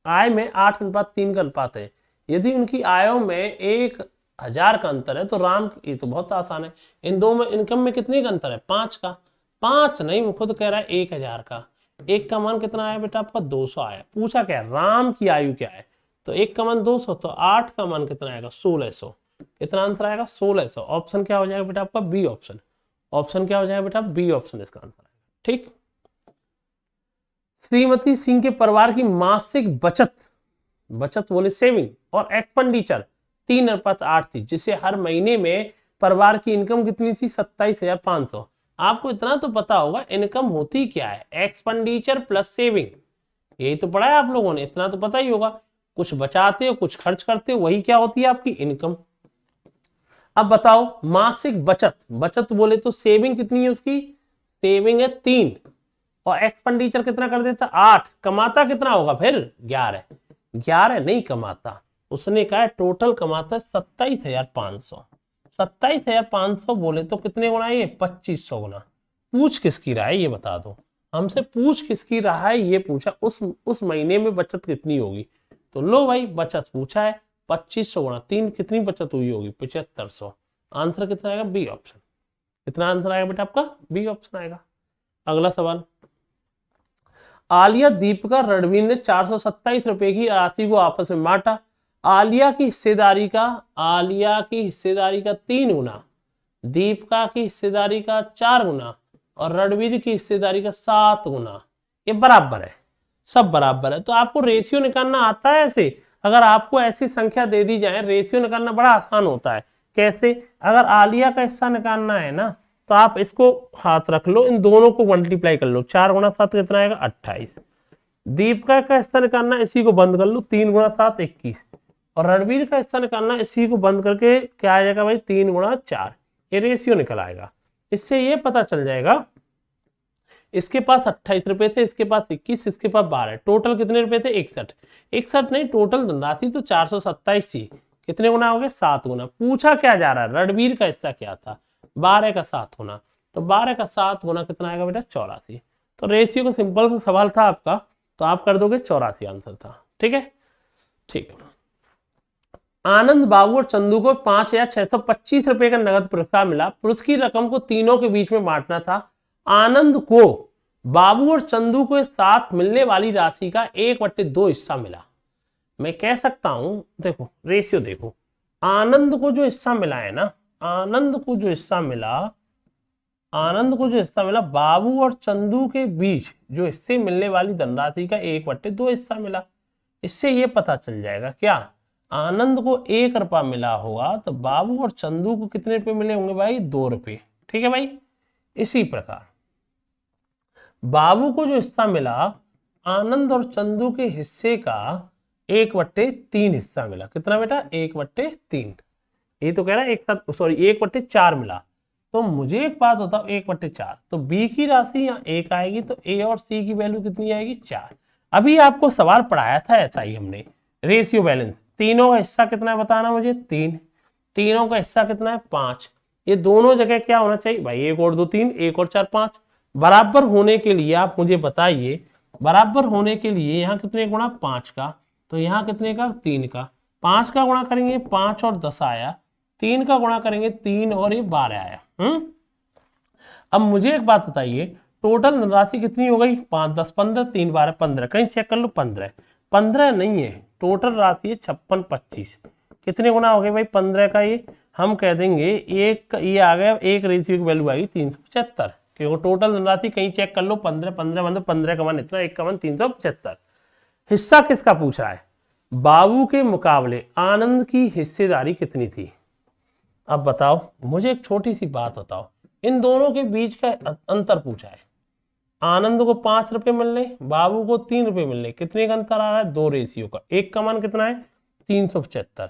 आय में 8:3 का अनुपात है, यदि उनकी आयों में 1000 का अंतर है, तो राम, ये तो बहुत आसान है, इन दो में इनकम में कितने का अंतर है? 5 का। 5 नहीं, वो खुद कह रहा है 1000 का। एक का मान कितना आया बेटा आपका? 200 आया। पूछा क्या? राम की आयु क्या है? तो एक का मान 200, तो 8 का मान कितना आएगा? 1600। कितना आंसर आएगा? 1600। ऑप्शन क्या हो जाएगा बेटा आपका? B option. ऑप्शन क्या हो जाएगा बेटा? बी ऑप्शन इसका आंसर आएगा। ठीक। श्रीमती सिंह के परिवार की मासिक बचत, बचत बोले सेविंग, और एक्सपेंडिचर 3:8 थी, जिसे हर महीने में परिवार की इनकम कितनी थी? 27,500। आपको इतना तो पता होगा इनकम होती क्या है? एक्सपेंडिचर प्लस सेविंग, यही तो पढ़ा है आप लोगों ने, इतना तो पता ही होगा। कुछ बचाते हो, कुछ खर्च करते हो, वही क्या होती है? आपकी इनकम। अब बताओ मासिक बचत, बचत बोले तो सेविंग कितनी है उसकी? सेविंग है 3, और एक्सपेंडिचर कितना कर देता? 8। कमाता कितना होगा फिर? 11। 11 नहीं कमाता, उसने कहा टोटल कमाता है 27,500। 27,500 बोले तो कितने गुना है ये? 2500 गुना। पूछ किसकी रहा है ये बता दो हमसे, पूछ किसकी रहा है ये पूछा। उस महीने में बचत कितनी होगी? तो लो भाई बचत पूछा है, 2500 गुना 3 कितनी बचत हुई होगी? 7500। आंसर कितना आएगा? B option. कितना आंसर आएगा बेटा आपका? बी ऑप्शन आएगा। अगला सवाल, आलिया, दीपिका, रणवीर ने 427 रुपए की राशि को आपस में बांटा। आलिया की हिस्सेदारी का 3 गुना, दीपिका की हिस्सेदारी का 4 गुना, और रणवीर की हिस्सेदारी का 7 गुना। ये बराबर है, सब बराबर है। तो आपको रेशियो निकालना आता है ऐसे? अगर आपको ऐसी संख्या दे दी जाए, रेशियो निकालना बड़ा आसान होता है। कैसे? अगर आलिया का हिस्सा निकालना है ना, तो आप इसको हाथ रख लो, इन दोनों को मल्टीप्लाई कर लो। 4 गुना 7 कितना आएगा? 28। दीपिका का हिस्सा निकालना, इसी को बंद कर लो, 3 गुना 7 21। और रणवीर का हिस्सा निकालना, इसी को बंद करके क्या आ जाएगा भाई? 3 गुना 4। ये रेशियो निकल आएगा। इससे ये पता चल जाएगा, इसके पास 28 रुपए थे, इसके पास 21, इसके पास 12, टोटल कितने रुपए थे? 61। 61 नहीं, टोटल धनराशि तो 427 थी। कितने गुना हो गए? 7 गुना। पूछा क्या जा रहा है? रणवीर का हिस्सा क्या था? 12 का 7 गुना। तो 12 का 7 गुना कितना आएगा बेटा? 84। तो रेशियो का सिंपल सवाल था आपका, तो आप कर दोगे 84 आंसर था। ठीक है, ठीक है। आनंद, बाबू और चंदू को 5,625 रुपए का नगद पुरस्कार मिला। पुरस्कार की रकम को तीनों के बीच में बांटना था। आनंद को बाबू और चंदू के साथ मिलने वाली राशि का 1/2 हिस्सा मिला। मैं कह सकता हूं, देखो रेशियो देखो, आनंद को जो हिस्सा मिला है ना, आनंद को जो हिस्सा मिला बाबू और चंदू के बीच जो हिस्से मिलने वाली धनराशि का 1/2 हिस्सा मिला। इससे ये पता चल जाएगा क्या, आनंद को 1 रुपया मिला होगा तो बाबू और चंदू को कितने रुपए मिले होंगे भाई, 2 रुपये। ठीक है भाई। इसी प्रकार बाबू को जो हिस्सा मिला, आनंद और चंदू के हिस्से का 1/3 हिस्सा मिला। कितना बेटा, 1/3। ये तो कह रहा है एक साथ, सॉरी 1/4 मिला। तो मुझे एक बात बताओ, 1/4 तो बी की राशि यहाँ 1 आएगी, तो ए और सी की वैल्यू कितनी आएगी, 4। अभी आपको सवाल पढ़ाया था ऐसा ही हमने, रेशियो बैलेंस। तीनों का हिस्सा कितना है बताना मुझे, 3। तीनों का हिस्सा कितना है, 5। ये दोनों जगह क्या होना चाहिए भाई, 1 और 2 3, 1 और 4 5। बराबर होने के लिए आप मुझे बताइए, बराबर होने के लिए यहाँ कितने गुणा, 5 का, तो यहाँ कितने का, 3 का। 5 का गुणा करेंगे 5 और 10 आया, 3 का गुणा करेंगे 3 और ये 12 आया। अब मुझे एक बात बताइए, टोटल धनराशि कितनी हो गई, 5 10 15, 3 12 15। कहीं चेक कर लो, 15 नहीं है, टोटल राशि है 56 25। कितने गुना हो गए भाई 15 का, ये हम कह देंगे एक, ये आ गया एक रेशियो की वैल्यू आएगी 375, क्योंकि टोटल धनराशि कहीं चेक कर लो, 15 15 मतलब 15 का मान इतना, 1 का मान 375। हिस्सा किसका पूछ रहा है, बाबू के मुकाबले आनंद की हिस्सेदारी कितनी थी। अब बताओ मुझे एक छोटी सी बात बताओ, इन दोनों के बीच का अंतर पूछा है। आनंद को 5 रुपए मिलने, बाबू को 3 रुपए मिलने, कितने का अंतर आ रहा है, 2 रेशियो का। एक का मान कितना है, 375।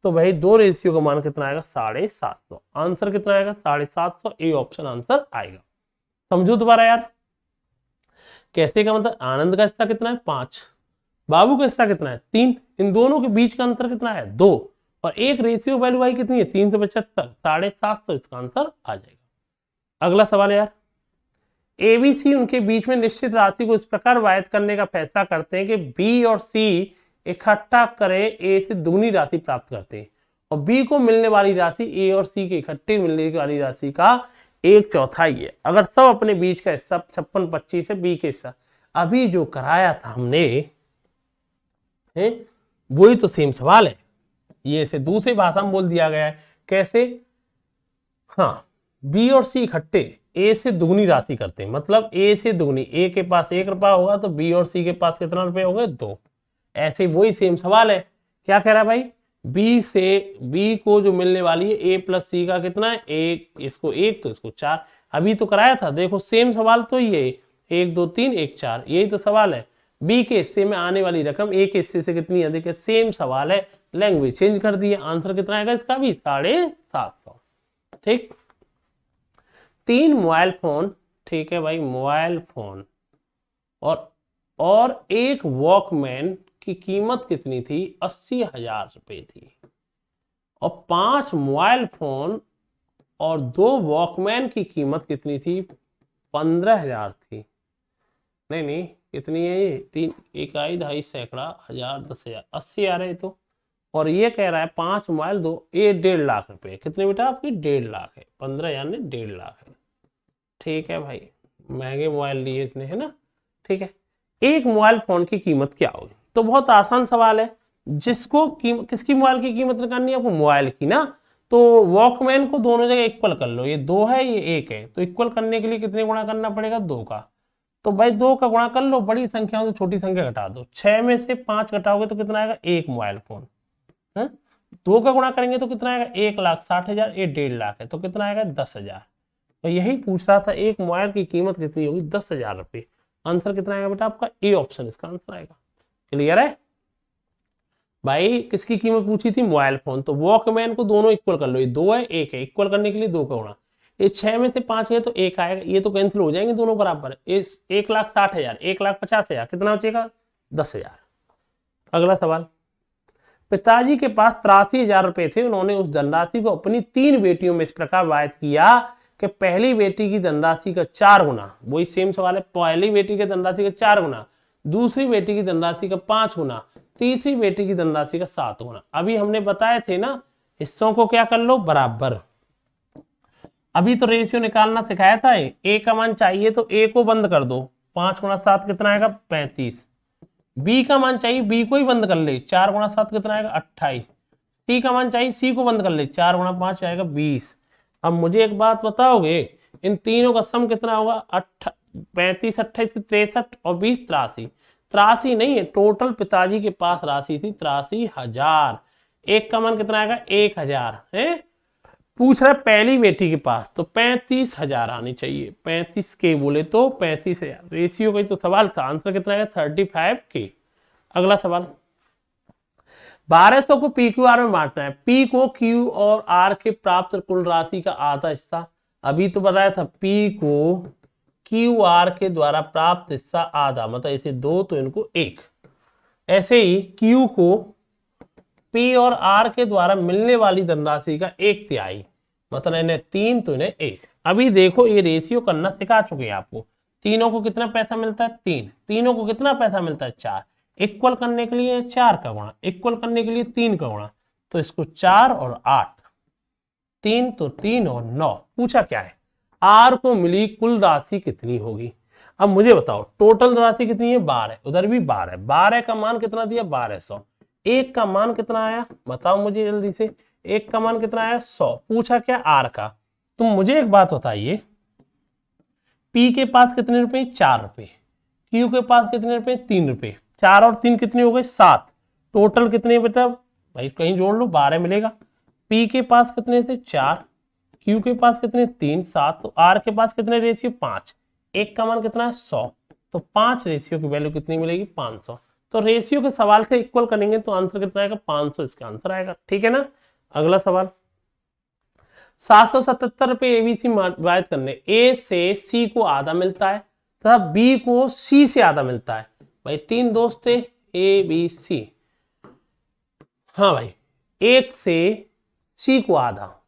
तो भाई 2 रेशियो का मान कितना आएगा, 750। आंसर कितना आएगा, 750। ए ऑप्शन आंसर आएगा। समझो दोबारा यार, कैसे का मतलब, आनंद का हिस्सा कितना है, 5, बाबू का हिस्सा कितना है, 3, इन दोनों के बीच का अंतर कितना है, 2, और एक रेशियो वैल्यू आई कितनी है, 375, 750। इसका आंसर आ जाएगा। अगला सवाल यार, एबीसी उनके बीच में निश्चित राशि को इस प्रकार वायद करने का फैसला करते हैं कि बी और सी इकट्ठा करें ए से दुगनी राशि प्राप्त करते हैं, और बी को मिलने वाली राशि ए और सी के इकट्ठे मिलने वाली राशि का 1/4 है। अगर सब अपने बीच का हिस्सा 56 25 है, बी के हिस्सा। अभी जो कराया था हमने वही तो सेम सवाल है, ये से दूसरी भाषा में बोल दिया गया है। कैसे, हाँ, बी और सी इकट्ठे ए से दुगनी राशि करते हैं, मतलब ए से दुगनी, ए के पास 1 रुपया होगा तो बी और सी के पास कितना रुपए हो गए, 2। ऐसे वही सेम सवाल है, क्या कह रहा है भाई, बी से, बी को जो मिलने वाली है ए प्लस सी का कितना है, 1, इसको 1 तो इसको 4। अभी तो कराया था, देखो सेम सवाल तो ये 1 2 3 1 4, यही तो सवाल है। बी के हिस्से में आने वाली रकम ए के हिस्से से कितनी अधिक है, सेम सवाल है, लैंग्वेज चेंज कर दी है। आंसर कितना आएगा इसका भी, 750। ठीक, 3 मोबाइल फोन, ठीक है भाई, मोबाइल फोन और एक वॉकमैन की कीमत कितनी थी, 80,000 रुपए थी। और 5 मोबाइल फोन और 2 वॉकमैन की कीमत कितनी थी, 15,000 थी। नहीं कितनी है ये, 3 इकाई 2.5 सैकड़ा 1000 10,000 80,000 है तो। और ये कह रहा है 5 मोबाइल 2, ये 1.5 लाख रुपए। कितने बेटा आपकी, 1.5 लाख है, 15,000 ने 1.5 लाख है। ठीक है भाई, महंगे मोबाइल लिए इसने, है ना। ठीक है, एक मोबाइल फोन की कीमत क्या होगी, तो बहुत आसान सवाल है। जिसको किसकी मोबाइल की कीमत निकालनी है आपको, मोबाइल की ना। तो वॉकमैन को दोनों जगह इक्वल कर लो, ये 2 है ये 1 है, तो इक्वल करने के लिए कितने गुणा करना पड़ेगा, 2 का। तो भाई 2 का गुणा कर लो, बड़ी संख्या से छोटी संख्या घटा दो, 6 में से 5 घटाओगे तो कितना आएगा, 1 मोबाइल फोन है। 2 का गुणा करेंगे तो कितना आएगा, 1,60,000, ये 1.5 लाख है, तो कितना आएगा, 10,000। तो यही पूछ रहा था, एक मोबाइल की कीमत कितनी होगी, 10,000 रुपए। आंसर कितना आएगा बेटा आपका, ए ऑप्शन इसका आंसर आएगा। क्लियर है भाई, किसकी कीमत पूछी थी, मोबाइल फोन। तो वॉकमैन को दोनों इक्वल कर लो, ये 2 है 1 है, इक्वल करने के लिए 2 का गुणा, ये 6 में से 5 है तो 1 आएगा, ये तो कैंसिल हो जाएंगे दोनों बराबर। इस 1,60,000 1,50,000 कितना बचेगा, 10,000। अगला सवाल, पिताजी के पास 83,000 रुपए थे, उन्होंने उस धनराशि को अपनी 3 बेटियों में इस प्रकार वायद किया कि पहली बेटी की धनराशि का 4 गुना, वही सेम सवाल है, पहली बेटी की धनराशि का 4 गुना, दूसरी बेटी की धनराशि का 5 गुना, तीसरी बेटी की धनराशि का 7 गुना। अभी हमने बताए थे ना, हिस्सों को क्या कर लो, बराबर। अभी तो रेशियो निकालना सिखाया था, ए का मान चाहिए तो ए को बंद कर दो, 5 गुना 7 कितना आएगा, 35। बी का मान चाहिए, बी को ही बंद कर ले, 4 गुना 7 कितना आएगा, 28। सी का मान चाहिए, सी को बंद कर ले, 4 गुना 5 आएगा 20। अब मुझे एक बात बताओगे, इन तीनों का सम कितना होगा, 35, 28, 63 और 20, 83। 83 नहीं है, टोटल पिताजी के पास राशि थी 83,000। एक का मान कितना आएगा, 1,000 है। पूछ रहा है पहली बेटी के पास, तो 35,000 आनी चाहिए, 35 के बोले तो 35,000। रेशियो का तो सवाल था, आंसर कितना आएगा, 35 के। अगला सवाल, 1200 को पी क्यू आर में बांटना है। पी को क्यू और आर के प्राप्त कुल राशि का आधा हिस्सा, अभी तो बताया था पी को क्यू आर के द्वारा प्राप्त हिस्सा आधा, मतलब इसे 2 तो इनको 1। ऐसे ही क्यू को पी और आर के द्वारा मिलने वाली धनराशि का 1/3, मतलब इन्हें 3 तो इन्हें 1। अभी देखो ये रेशियो करना सिखा चुके हैं आपको। तीनों को कितना पैसा मिलता है, 3। तीनों को कितना पैसा मिलता है, 4। इक्वल करने के लिए 4 का गुणा, इक्वल करने के लिए 3 का गुणा, तो इसको 4 और 8, 3 तो 3 और 9। पूछा क्या है, आर को मिली कुल राशि कितनी होगी। अब मुझे बताओ टोटल राशि कितनी है, 12, उधर भी 12, 12 का मान कितना दिया, 1200। एक का मान कितना आया, बताओ मुझे जल्दी से, एक का मान कितना आया, 100। पूछा क्या, आर का। तुम मुझे एक बात बताइए, पी के पास कितने रुपए, 4 रुपए। क्यू के पास कितने रुपए, 3 रुपए। 4 और 3 कितने हो गए, 7। टोटल कितने बेटा, भाई कहीं जोड़ लो, 12 मिलेगा। पी के पास कितने थे, 4। क्यू के पास कितने, 3, 7। तो आर के पास कितने, रेशियो 5। एक का मान कितना है, 100। तो 5 रेशियो की वैल्यू कितनी मिलेगी, 500। तो रेशियो के सवाल से इक्वल करेंगे तो आंसर कितना आएगा, 500 इसका आंसर आएगा। ठीक है ना। अगला सवाल, 777 रुपए एबीसी वायद करने, ए से सी को आधा मिलता है तथा बी को सी से आधा मिलता है। भाई 3 दोस्त थे, ए बी सी। हाँ भाई, एक से सी को आधा,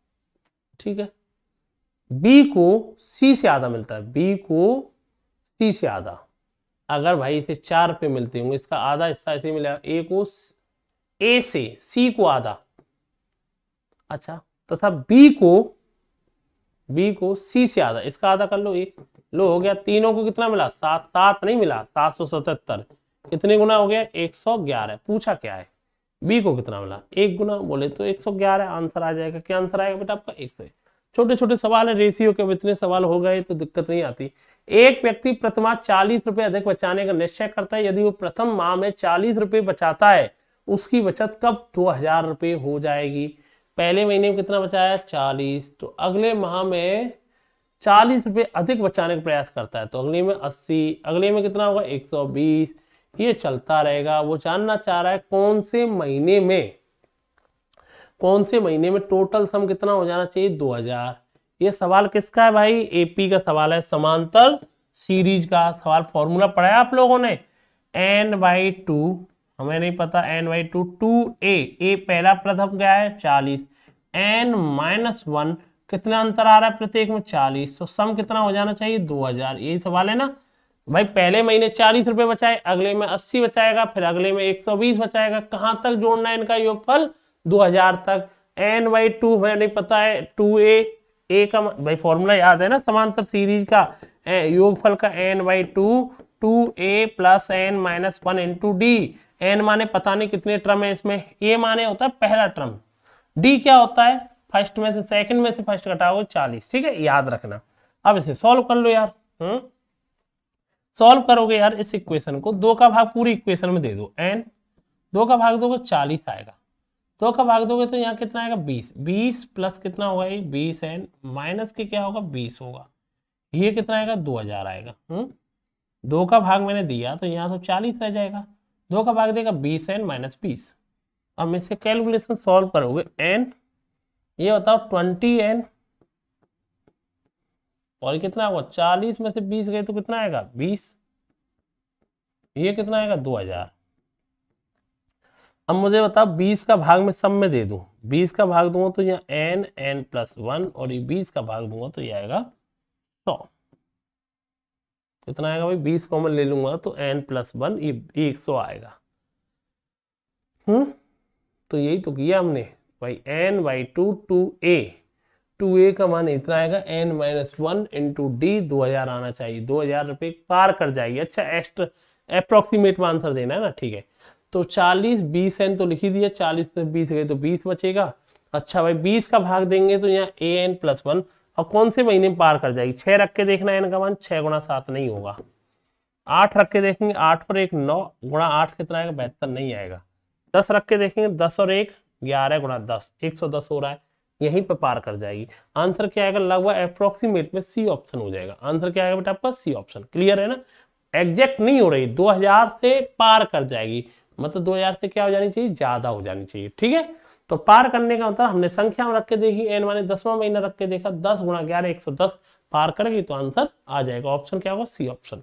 ठीक है। बी को सी से आधा मिलता है, बी को सी से आधा। अगर भाई इसे 4 रुपए मिलते होंगे, इसका आधा हिस्सा इसे मिलेगा, ए को ए से सी को आधा, अच्छा, तथा बी को सी से आधा, इसका आधा कर लो 1। लो हो गया, तीनों को कितना मिला, 7। 7 नहीं मिला, 777। कितने गुना हो गया, 111। पूछा क्या है, बी को कितना मिला, 1 गुना, बोले तो 111 आंसर आ जाएगा। क्या आंसर आएगा बेटा आपका, 100। छोटे छोटे सवाल है रेशियो के, इतने सवाल हो गए तो दिक्कत नहीं आती। एक व्यक्ति प्रतिमाह 40 रुपए अधिक बचाने का निश्चय करता है। यदि वो प्रथम माह में 40 रुपए बचाता है, उसकी बचत कब 2000 रुपए हो जाएगी। पहले महीने में कितना बचाया, 40, तो अगले माह में 40 रुपए अधिक बचाने का प्रयास करता है, तो अगले में 80, अगले में कितना होगा, 120। ये चलता रहेगा। वो जानना चाह रहा है कौन से महीने में टोटल सम कितना हो जाना चाहिए, 2000। ये सवाल किसका है भाई, एपी का सवाल है, समांतर सीरीज का सवाल। फॉर्मूला पढ़ा है आप लोगों ने, n/2, हमें नहीं पता, n/2 2a, पहला प्रथम क्या है, 40, n-1 कितना अंतर आ रहा है प्रत्येक में, 40। तो सम कितना हो जाना चाहिए, 2000। यही सवाल है ना भाई। पहले महीने 40 रुपए बचाए, अगले में 80 बचाएगा, फिर अगले में 120 बचाएगा। कहां तक जोड़ना है इनका योगफल, 2000 तक। n/2 हमें नहीं पता है, 2a, ए का भाई फॉर्मूला याद है ना समांतर सीरीज का, योगफल का n/2 2a + n-1 into D. N माने पता नहीं कितने टर्म है इसमें, ए माने होता है पहला टर्म, डी क्या होता है, फर्स्ट में से सेकंड में से फर्स्ट घटाओगे 40। ठीक है, याद रखना। अब इसे सॉल्व कर लो यार। सॉल्व करोगे यार इस इक्वेशन को, 2 का भाग पूरी इक्वेशन में दे दो, n 2 का भाग दोगे 40 आएगा, 2 का भाग दोगे तो यहाँ कितना आएगा, 20। 20 प्लस कितना होगा, 20n माइनस के क्या होगा, 20 होगा। ये कितना आएगा, 2000 आएगा। 2 का भाग मैंने दिया तो यहाँ तो 40 रह जाएगा, 2 का भाग देगा 20n - 20। अब इससे कैलकुलेशन सॉल्व करोगे, n ये बताओ 20n और कितना होगा, 40 में से 20 गए तो कितना आएगा, 20। ये कितना आएगा, 2000। अब मुझे बताओ 20 का भाग में सब में दे दूं, 20 का भाग दूंगा तो यहाँ n+1 और ये 20 का भाग दूंगा तो ये आएगा 100। कितना आएगा भाई, 20 कॉमन ले लूंगा तो n+1 ये 100 आएगा। तो यही तो किया हमने भाई, n/2 2a का मान इतना आएगा, n-1 इंटू डी 2000 आना चाहिए, 2000 रुपये पार कर जाएगी। अच्छा एक्स्ट्रा अप्रोक्सीमेट आंसर देना है ना, ठीक है। तो 40 20 n तो लिख ही दिया, 40 से 20 गए तो 20 बचेगा। अच्छा भाई 20 का भाग देंगे तो यहाँ an+1, और कौन से महीने में पार कर जाएगी, 6 रख के देखना, n का मान 6 गुणा 7 नहीं होगा, 8 रख के देखेंगे, 8 और 1 9 गुणा 8 कितना आएगा, 72 नहीं आएगा। 10 रख के देखेंगे, 10 और 1 11 गुणा 10 110 हो रहा है, यहीं पे पार कर जाएगी। आंसर क्या आएगा, लगभग अप्रोक्सीमेट में सी ऑप्शन हो जाएगा। आंसर क्या आएगा बेटा आपका, सी ऑप्शन। क्लियर है ना, एग्जैक्ट नहीं हो रही, 2000 से पार कर जाएगी, मतलब 2000 से क्या हो जानी चाहिए, ज्यादा हो जानी चाहिए। ठीक है, तो पार करने का मतलब हमने संख्या में रख के देखी, n माने 10वां महीना रख के देखा, 10 गुणा 11 110 पार करेगी तो आंसर आ जाएगा। ऑप्शन क्या होगा, सी ऑप्शन।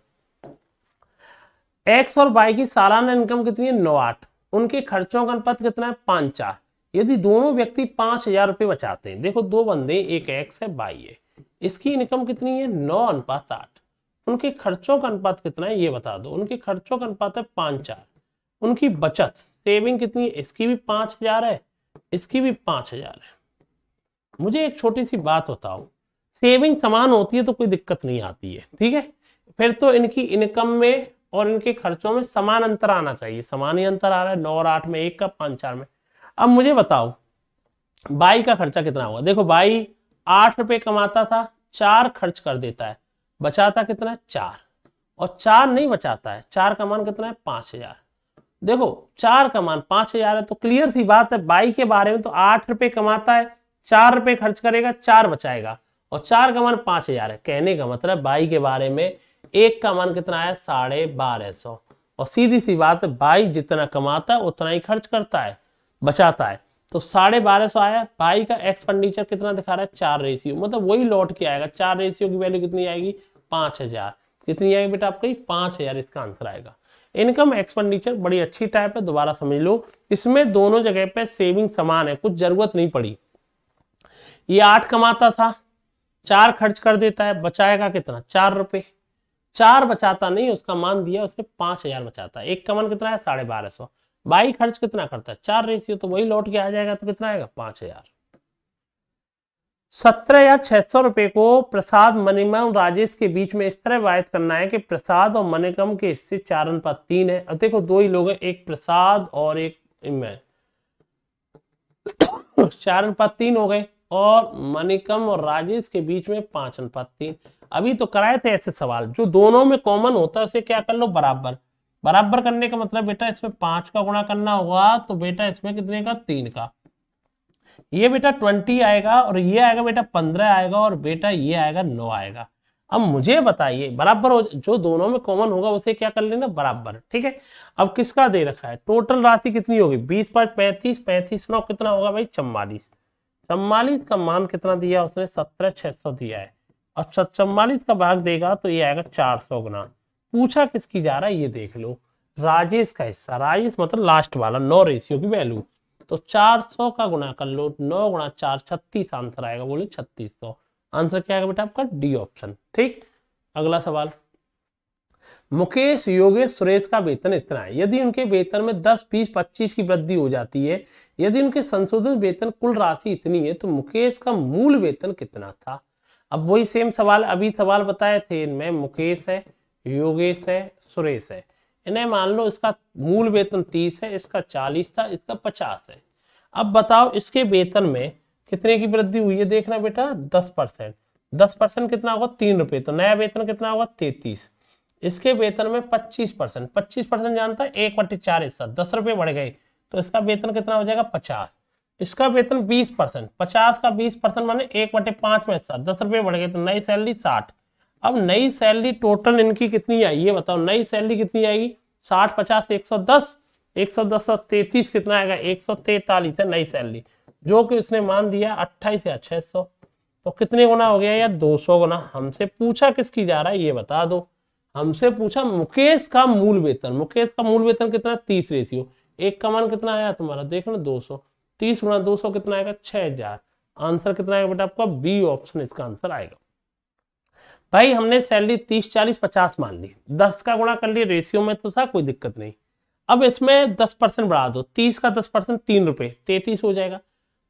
एक्स और वाई की सालाना इनकम कितनी है, 9-8, उनके खर्चों का अनुपात कितना है, 5-4। यदि दोनों व्यक्ति 5000 रुपए बचाते हैं, देखो दो बंदे, एक एक्स है वाई है, इसकी इनकम कितनी है, 9:8, उनके खर्चों का अनुपात कितना है ये बता दो। उनके खर्चों का अनुपात है 5-4। उनकी बचत सेविंग कितनी है, इसकी भी 5000 है, इसकी भी 5000 है। मुझे एक छोटी सी बात बताओ, सेविंग समान होती है तो कोई दिक्कत नहीं आती है, ठीक है, फिर तो इनकी इनकम में और इनके खर्चों में समान अंतर आना चाहिए, समान ही अंतर आ रहा है, 9 और 8 में, 1 का 5-4 में। अब मुझे बताओ बाई का खर्चा कितना होगा, देखो बाई 8 रुपए कमाता था, 4 खर्च कर देता है, बचाता कितना है, 4, और 4 नहीं बचाता है, 4 का मान कितना है, 5000। देखो 4 का मान 5000 है, तो क्लियर सी बात है बाई के बारे में, तो 8 रुपए कमाता है, 4 रुपए खर्च करेगा, 4 बचाएगा, और 4 का मान 5000 है। कहने का मतलब बाई के बारे में 1 का मान कितना है, 1250, और सीधी सी बात है बाई जितना कमाता है उतना ही खर्च करता है, बचाता है, तो 1250 आया। बाई का एक्सपेंडिचर कितना दिखा रहा है, 4 रेशियो, मतलब वही लौट के आएगा। 4 रेशियो की वैल्यू कितनी आएगी, 5000। कितनी आएगी बेटा आपकी, 5000 इसका आंसर आएगा। इनकम एक्सपेंडिचर बड़ी अच्छी टाइप है, दोबारा समझ लो, इसमें दोनों जगह पे सेविंग समान है, कुछ जरूरत नहीं पड़ी। ये 8 कमाता था, 4 खर्च कर देता है, बचाएगा कितना, 4 रुपए, 4 बचाता नहीं, उसका मान दिया उसने 5000 बचाता है, 1 का मान कितना है, 1250। बाई खर्च कितना करता है, 4 रेशियो, तो वही लौट के आ जाएगा, तो कितना आएगा, 5000। 17,600 रुपए को प्रसाद, मणिकम, राजेश के बीच में इस तरह वायद करना है कि प्रसाद और मणिकम के हिस्से 4:3 है। अब देखो दो ही लोग हैं, एक प्रसाद और एक मैं, 4:3 हो गए, और मणिकम और राजेश के बीच में 5:3। अभी तो कराए थे ऐसे सवाल, जो दोनों में कॉमन होता है उसे क्या कर लो, बराबर। बराबर करने का मतलब बेटा इसमें 5 का गुणा करना होगा, तो बेटा इसमें कितने का, 3 का, ये बेटा 20 आएगा, और ये आएगा बेटा 15 आएगा, और बेटा ये आएगा 9 आएगा। अब मुझे बताइए बराबर हो, जो दोनों में कॉमन होगा उसे क्या कर लेना, बराबर। ठीक है, अब किसका दे रखा है, टोटल राशि कितनी होगी, 20 5 35, 35 9 कितना होगा भाई, 44। 44 का मान कितना दिया उसने, 17,600 दिया है, और 44 का भाग देगा तो ये आएगा 400 गुना। पूछा किसकी जा रहा है ये देख लो, राजेश का हिस्सा, राजेश मतलब लास्ट वाला, 9 रेशियो की वैल्यू, तो 400 का गुना कर लो, 9 गुणा 4 36 आंसर आएगा, बोले 3600। आंसर क्या आएगा बेटा आपका, डी ऑप्शन। ठीक, अगला सवाल, मुकेश, योगेश, सुरेश का वेतन इतना है, यदि उनके वेतन में 10 20 25 की वृद्धि हो जाती है, यदि उनके संशोधित वेतन कुल राशि इतनी है, तो मुकेश का मूल वेतन कितना था। अब वही सेम सवाल, अभी सवाल बताए थे इनमें, मुकेश है, योगेश है, सुरेश है, इन्हें मान लो इसका मूल वेतन 30 है, इसका 40 था, इसका 50 है। अब बताओ इसके वेतन में कितने की वृद्धि हुई है, देखना बेटा 10%। 10% कितना होगा, 3 रुपए, तो नया वेतन कितना होगा, 33। इसके वेतन में 25%, 25% जानता है 1/4 हिस्सा, 10 रुपए बढ़ गए, तो इसका वेतन कितना हो जाएगा, 50। इसका वेतन 20%, 50 का 20% माने 1/5 में हिस्सा, 10 रुपए बढ़ गए, तो नई सैलरी 60। अब नई सैलरी टोटल इनकी कितनी आई ये बताओ, नई सैलरी कितनी आएगी, 60 50 110, 110 और 33 कितना आएगा, 143 है नई सैलरी, जो कि उसने मान दिया 28,600, तो कितने गुना हो गया यार, 200 गुना। हमसे पूछा किसकी जा रहा है ये बता दो, हमसे पूछा मुकेश का मूल वेतन, मुकेश का मूल वेतन कितना, 30 रेशियो, 1 का मान कितना आया तुम्हारा, देख लो 200, 30 गुना 200 कितना आएगा, 6000। आंसर कितना आएगा बेटा आपका, बी ऑप्शन इसका आंसर आएगा। भाई हमने सैलरी 30 40 50 मान ली, 10 का गुणा कर लिया रेशियो में, तो था कोई दिक्कत नहीं। अब इसमें 10% बढ़ा दो, 30 का 10% 3 रुपए, 33 हो जाएगा।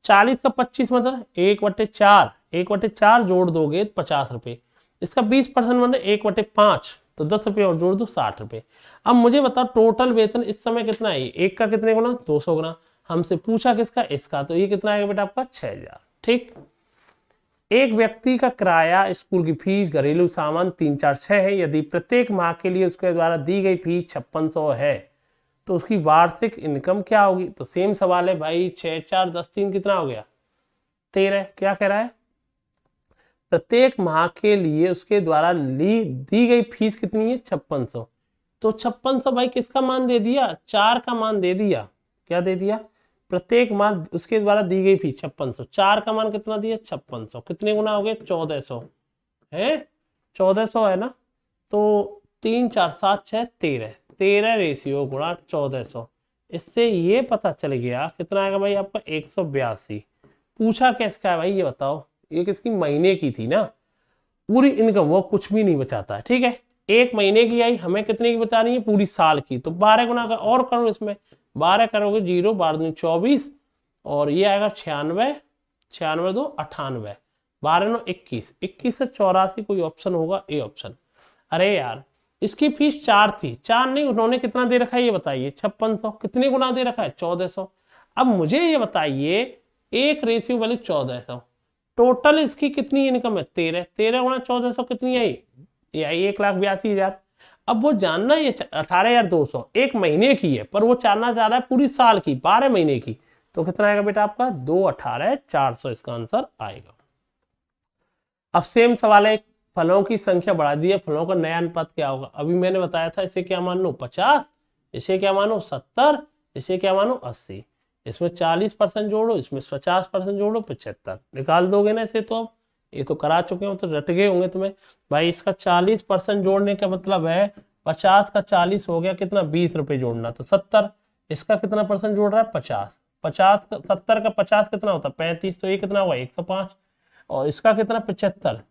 40 का 25 मतलब 1/4, 1/4 जोड़ दोगे 50 रुपए। इसका 20% मतलब 1/5, तो 10 रुपये और जोड़ दो 60 रुपए। अब मुझे बताओ टोटल वेतन इस समय कितना है, एक का कितने गुना, 200 गुना। हमसे पूछा किसका, इसका, तो ये कितना आएगा बेटा आपका 6000। ठीक। एक व्यक्ति का किराया, स्कूल की फीस, घरेलू सामान 3 4 6 है। यदि प्रत्येक माह के लिए उसके द्वारा दी गई फीस 5600 है तो उसकी वार्षिक इनकम क्या होगी। तो सेम सवाल है भाई, 6 4 10 3 कितना हो गया, 13। क्या कह रहा है, प्रत्येक माह के लिए उसके द्वारा दी गई फीस कितनी है, 5600। तो 5600 भाई किसका मान दे दिया, 4 का मान दे दिया। क्या दे दिया, प्रत्येक माह उसके द्वारा दी गई फीस 5600, 4 का मान कितना दिया, 5600। कितने गुना हो गए, 1400 है, 1400 है ना। तो 3 4 7 6 13, 13 रेशियो गुणा 1400। इससे ये पता चल गया कितना आएगा भाई आपका 182। पूछा किसका है भाई ये बताओ, ये किसकी, महीने की थी ना। पूरी इनकम वो कुछ भी नहीं बचाता है। ठीक है, एक महीने की आई, हमें कितने की बचानी है, पूरी साल की। तो 12 गुना का और करो, इसमें 12 करोगे 0, 12 24, और ये आएगा 96, 96 2 98, 12 9 21, 21 से 84 कोई ऑप्शन होगा, ए ऑप्शन। अरे यार इसकी फीस 4 थी, 4 नहीं, उन्होंने कितना दे रखा है ये बताइए, 5600। कितने गुना दे रखा है, 1400। अब मुझे ये बताइए, एक रेशियो वाली 1400, टोटल इसकी कितनी इनकम है, 13, 13 गुना 1400 कितनी आई, ये आई 1,82,000। अब वो जानना ये 18,200 एक महीने की है, पर वो जानना चाह रहा है पूरी साल की, 12 महीने की। तो कितना आएगा बेटा आपका, 2,18,400 इसका आंसर आएगा। अब सेम सवाल है, फलों की संख्या बढ़ा दी है, फलों का नया अनुपात क्या होगा। अभी मैंने बताया था, इसे क्या मान लो 50, इसे क्या मानो 70, इसे क्या मानो 80। इसमें 40% जोड़ो, इसमें 50% जोड़ो, 75 निकाल दोगे ना इसे। तो अब ये तो करा चुके हो, तो रट गए होंगे तुम्हें भाई। इसका 40% जोड़ने का मतलब है 50 का 40 हो गया कितना, 20 रुपए जोड़ना, तो 70। इसका कितना परसेंट जोड़ रहा है, 50, 50 70 का 50 कितना होता है, 35, तो ये कितना हुआ 105। और इसका कितना 75,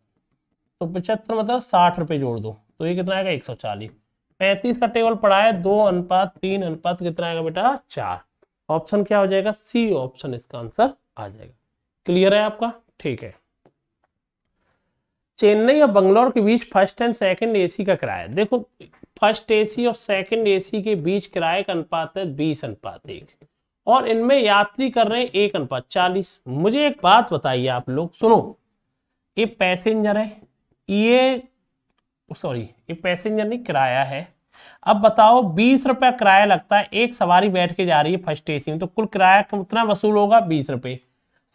तो 75 मतलब 60 रुपए जोड़ दो, तो ये कितना आएगा 140। 35 का टेबल पड़ा है 2:3 अनुपात कितना आएगा बेटा 4। ऑप्शन क्या हो जाएगा, सी ऑप्शन इसका आंसर आ जाएगा। क्लियर है आपका, ठीक है। चेन्नई और बंगलोर के बीच फर्स्ट एंड सेकंड एसी का किराया, देखो फर्स्ट एसी और सेकंड एसी के बीच किराए का अनुपात है 20:1, और इनमें यात्री कर रहे हैं 1:40। मुझे एक बात बताइए आप लोग, सुनो, ये पैसेंजर है, ये सॉरी ये पैसेंजर नहीं, किराया है। अब बताओ 20 रुपया किराया लगता है, एक सवारी बैठ के जा रही है फर्स्ट एसी में, तो कुल किराया कितना वसूल होगा, 20 रुपए।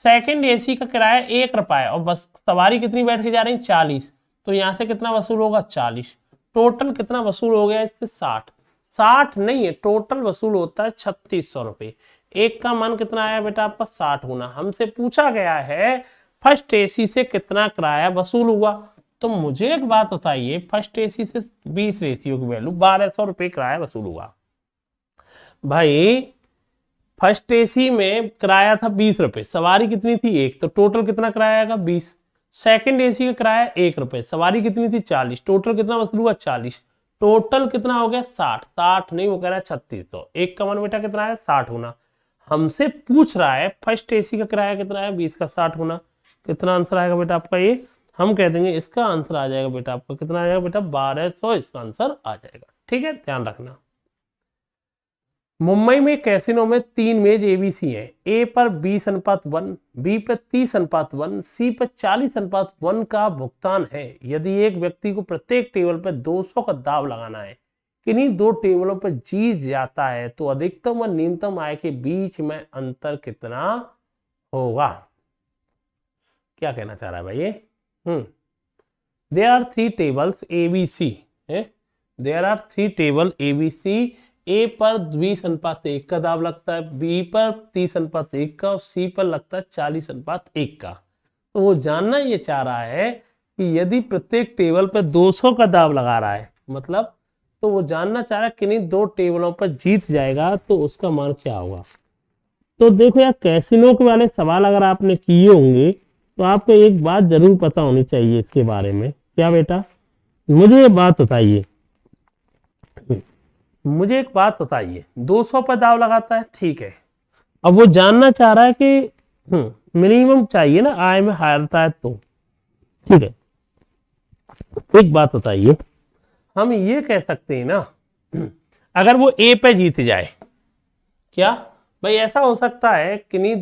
सेकंड एसी का किराया 1 रुपया है, और बस सवारी कितनी बैठ के जा रही है, 40, तो यहाँ से कितना वसूल होगा, 40। टोटल कितना वसूल हो गया इससे, 60। 60 नहीं है, टोटल वसूल होता है 3600 रुपए। एक का मान कितना आया बेटा आपका, 60 गुना। हमसे पूछा गया है फर्स्ट एसी से कितना किराया वसूल हुआ। तो मुझे एक बात बताइए, फर्स्ट एसी से 20 रेशियो की वैल्यू 1200 रुपए किराया वसूल हुआ। भाई फर्स्ट एसी में किराया था 20 रुपए, सवारी कितनी थी 1, तो टोटल कितना किराया आएगा 20। सेकंड एसी का किराया 1 रुपए, सवारी कितनी थी 40, टोटल कितना वसूल हुआ 40। टोटल कितना हो गया 60, 60 नहीं वो कह रहा है 3600। एक का मान बेटा कितना है 60 गुना। हमसे पूछ रहा है फर्स्ट एसी का किराया कितना है, 20 का 60 गुना। कितना आंसर आएगा बेटा आपका, ये हम कह देंगे इसका आंसर आ जाएगा बेटा आपका, कितना आ जाएगा बेटा 1200 इसका आंसर आ जाएगा। ठीक है, ध्यान रखना। मुंबई में कैसीनो में 3 मेज एबीसी है, ए पर 20:1, बी पर 30:1, सी पर 40:1 का भुगतान है। यदि एक व्यक्ति को प्रत्येक टेबल पर 200 का दाव लगाना है, किन्हीं दो टेबलों पर जीत जाता है, तो अधिकतम और न्यूनतम आय के बीच में अंतर कितना होगा। क्या कहना चाह रहा है भाई ये, there are 3 tables ABC है, there are 3 table ABC। ए पर 20:1 का दाव लगता है, बी पर 30:1 का, और सी पर लगता है 40:1 का। तो वो जानना ये चाह रहा है कि यदि प्रत्येक टेबल पर 200 का दाव लगा रहा है, मतलब तो वो जानना चाह रहा है किन्हीं दो टेबलों पर जीत जाएगा तो उसका मान क्या होगा। तो देखो यार, कैसीनो के वाले सवाल अगर आपने किए होंगे तो आपको एक बात जरूर पता होनी चाहिए इसके बारे में। क्या बेटा, मुझे ये बात बताइए, मुझे एक बात बताइए, 200 पर दाव लगाता है, ठीक है। अब वो जानना चाह रहा है कि मिनिमम चाहिए ना, आय में हारता है तो, ठीक है। एक बात बताइए, हम ये कह सकते हैं ना, अगर वो ए पे जीत जाए, क्या भाई ऐसा हो सकता है किन्हीं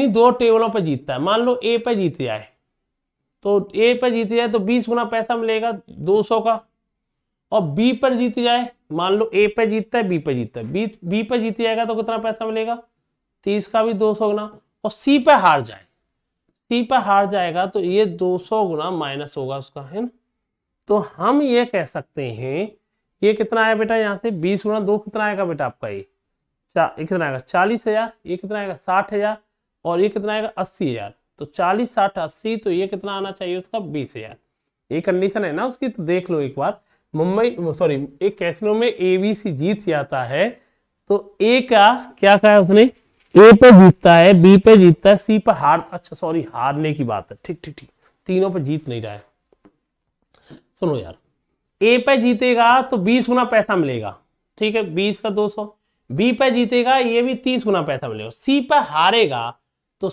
दो टेबलों पे जीतता है, मान लो ए पे जीत जाए, तो ए पे जीत जाए तो 20 गुना पैसा मिलेगा 200 का, और बी पर जीत जाए, मान लो ए पे जीतता है, बी पे जीतता है, बी पे जीत जाएगा तो कितना पैसा मिलेगा 30 का भी 200 गुना, और सी पे हार जाए, सी पे हार जाएगा तो ये 200 गुना माइनस होगा उसका, है ना। तो हम ये कह सकते हैं, ये कितना आया बेटा, यहाँ से 20 गुना 2 कितना आएगा बेटा आपका, ये कितना आएगा 40,000, ये कितना आएगा 60,000, और ये कितना आएगा 80,000, तो 40 60 80, तो ये कितना आना चाहिए उसका 20,000। ये कंडीशन है ना उसकी, तो देख लो एक बार, एक कैसीनो में एबीसी जीत जाता है, तो ए का क्या कहा है उसने, ए पे जीतता है, बी पे जीतता है, सी पे हारने की बात है, ठीक ठीक ठीक, तीनों पे जीत नहीं रहा है। सुनो यार, ए पे जीतेगा तो 20 गुना पैसा मिलेगा, ठीक है, 20 का 200, बी पे जीतेगा ये भी 30 गुना पैसा मिलेगा, सी पे हारेगा तो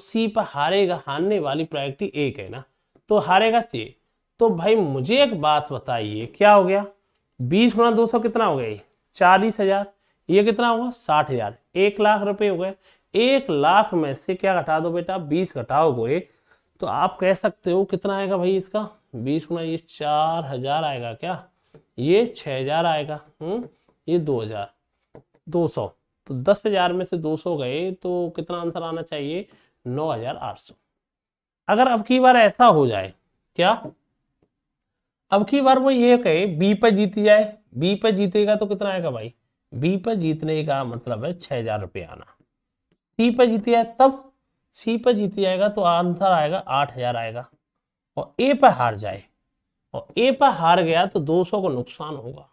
हारने वाली प्रायोरिटी एक है ना, तो हारेगा सी। तो भाई मुझे एक बात बताइए, क्या हो गया 20 गुना 200 कितना हो गया, 40,000, ये कितना होगा 60,000, 1,00,000 रुपए हो गए। 1,00,000 में से क्या घटा दो बेटा, 20 घटाओगे तो आप कह सकते हो कितना आएगा भाई इसका, 20 गुना ये 4,000 आएगा, क्या ये 6,000 आएगा, ये 2,200, तो 10,000 में से 200 गए तो कितना आंसर आना चाहिए 9,800। अगर अब की बार ऐसा हो जाए, क्या अब की बार वो ये कहे बी पर जीत जाए, बी पर जीतेगा तो कितना आएगा भाई, बी पर जीतने का मतलब है 6,000 रुपये आना, सी पर जीत जाए तब, सी पर जीत जाएगा तो आंसर आएगा 8,000 आएगा, और ए पर हार जाए, और ए पर हार गया तो 200 को नुकसान होगा,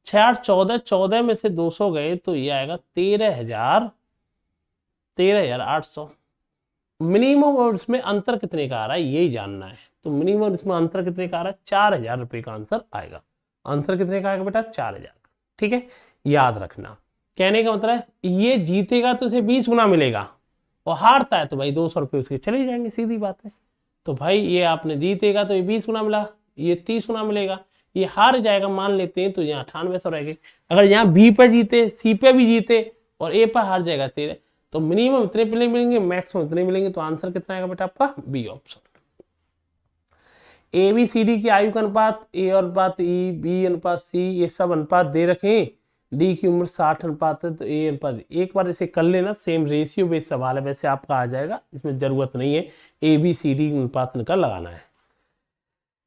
6 8 14, 14 में से 200 गए तो ये आएगा 13,800। मिनिमम और इसमें अंतर कितने का आ रहा है यही जानना है, तो मिनिमम इसमें अंतर कितने का आ रहा है, 4,000 रुपये का आंसर आएगा। आंसर कितने का आएगा बेटा 4,000, ठीक है, याद रखना। कहने का मतलब है ये जीतेगा तो इसे 20 गुना मिलेगा, और हारता है तो भाई 200 रुपये उसके चले जाएंगे, सीधी बात है। तो भाई ये आपने जीतेगा तो ये 20 गुना मिला, ये 30 गुना मिलेगा, ये हार जाएगा मान लेते हैं तो यहाँ 9800 रहेंगे। अगर यहाँ बी पे जीते, सी पे भी जीते और ए पर हार जाएगा 13, तो मिनिमम इतने प्ले मिलेंगे, मैक्सिमम इतने मिलेंगे, तो आंसर कितना आएगा बेटा आपका B option. A B C D की आयु का अनुपात, ए अनुपात ई, बी अनुपात सी, ये सब अनुपात दे रखे हैं, डी की उम्र 60 अनुपात है तो ए अनुपात, एक बार इसे कर लेना, सेम रेशियो बेस्ड सवाल है, वैसे आपका आ जाएगा, इसमें जरूरत नहीं है ए बी सी डी अनुपात निकाल लगाना है।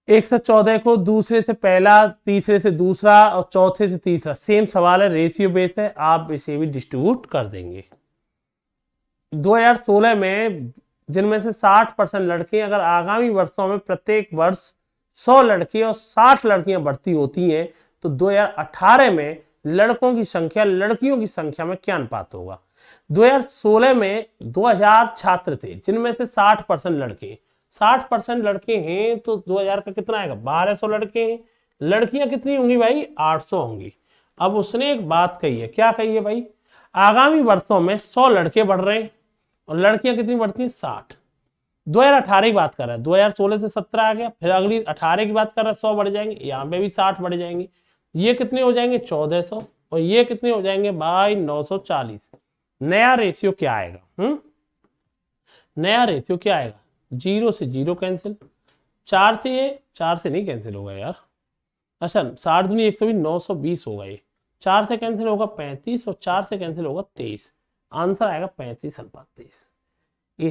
114 को दूसरे से पहला, तीसरे से दूसरा और चौथे से तीसरा, सेम सवाल है, रेशियो बेस्ड है, आप इसे भी डिस्ट्रीब्यूट कर देंगे। 2016 में जिनमें से 60% लड़के, अगर आगामी वर्षों में प्रत्येक वर्ष 100 लड़के और 60 लड़कियां भर्ती होती हैं तो 2018 में लड़कों की संख्या लड़कियों की संख्या में क्या अनुपात होगा। 2016 में 2000 छात्र थे जिनमें से 60% लड़के, 60% लड़के हैं तो 2000 का कितना आएगा 1200 लड़के हैं, लड़कियां कितनी होंगी भाई 800 होंगी। अब उसने एक बात कही है, क्या कही है भाई, आगामी वर्षों में 100 लड़के बढ़ रहे हैं और लड़कियां कितनी बढ़ती हैं 60। 2018 की बात कर रहा है, 2016 से 17 आ गया, फिर अगली 18 की बात कर रहा है 100 बढ़ जाएंगे, यहाँ पे भी 60 बढ़ जाएंगे, ये कितने हो जाएंगे 1400 और ये कितने हो जाएंगे भाई 940। नया रेशियो क्या आएगा, नया रेशियो क्या आएगा, 0 से 0 कैंसिल, 4 से नहीं कैंसिल होगा यार, अच्छा 60 दूनी 120 920 होगा, ये 4 से कैंसिल होगा 35 और 4 से कैंसिल होगा 23, आंसर आएगा 35 अनुपात 23।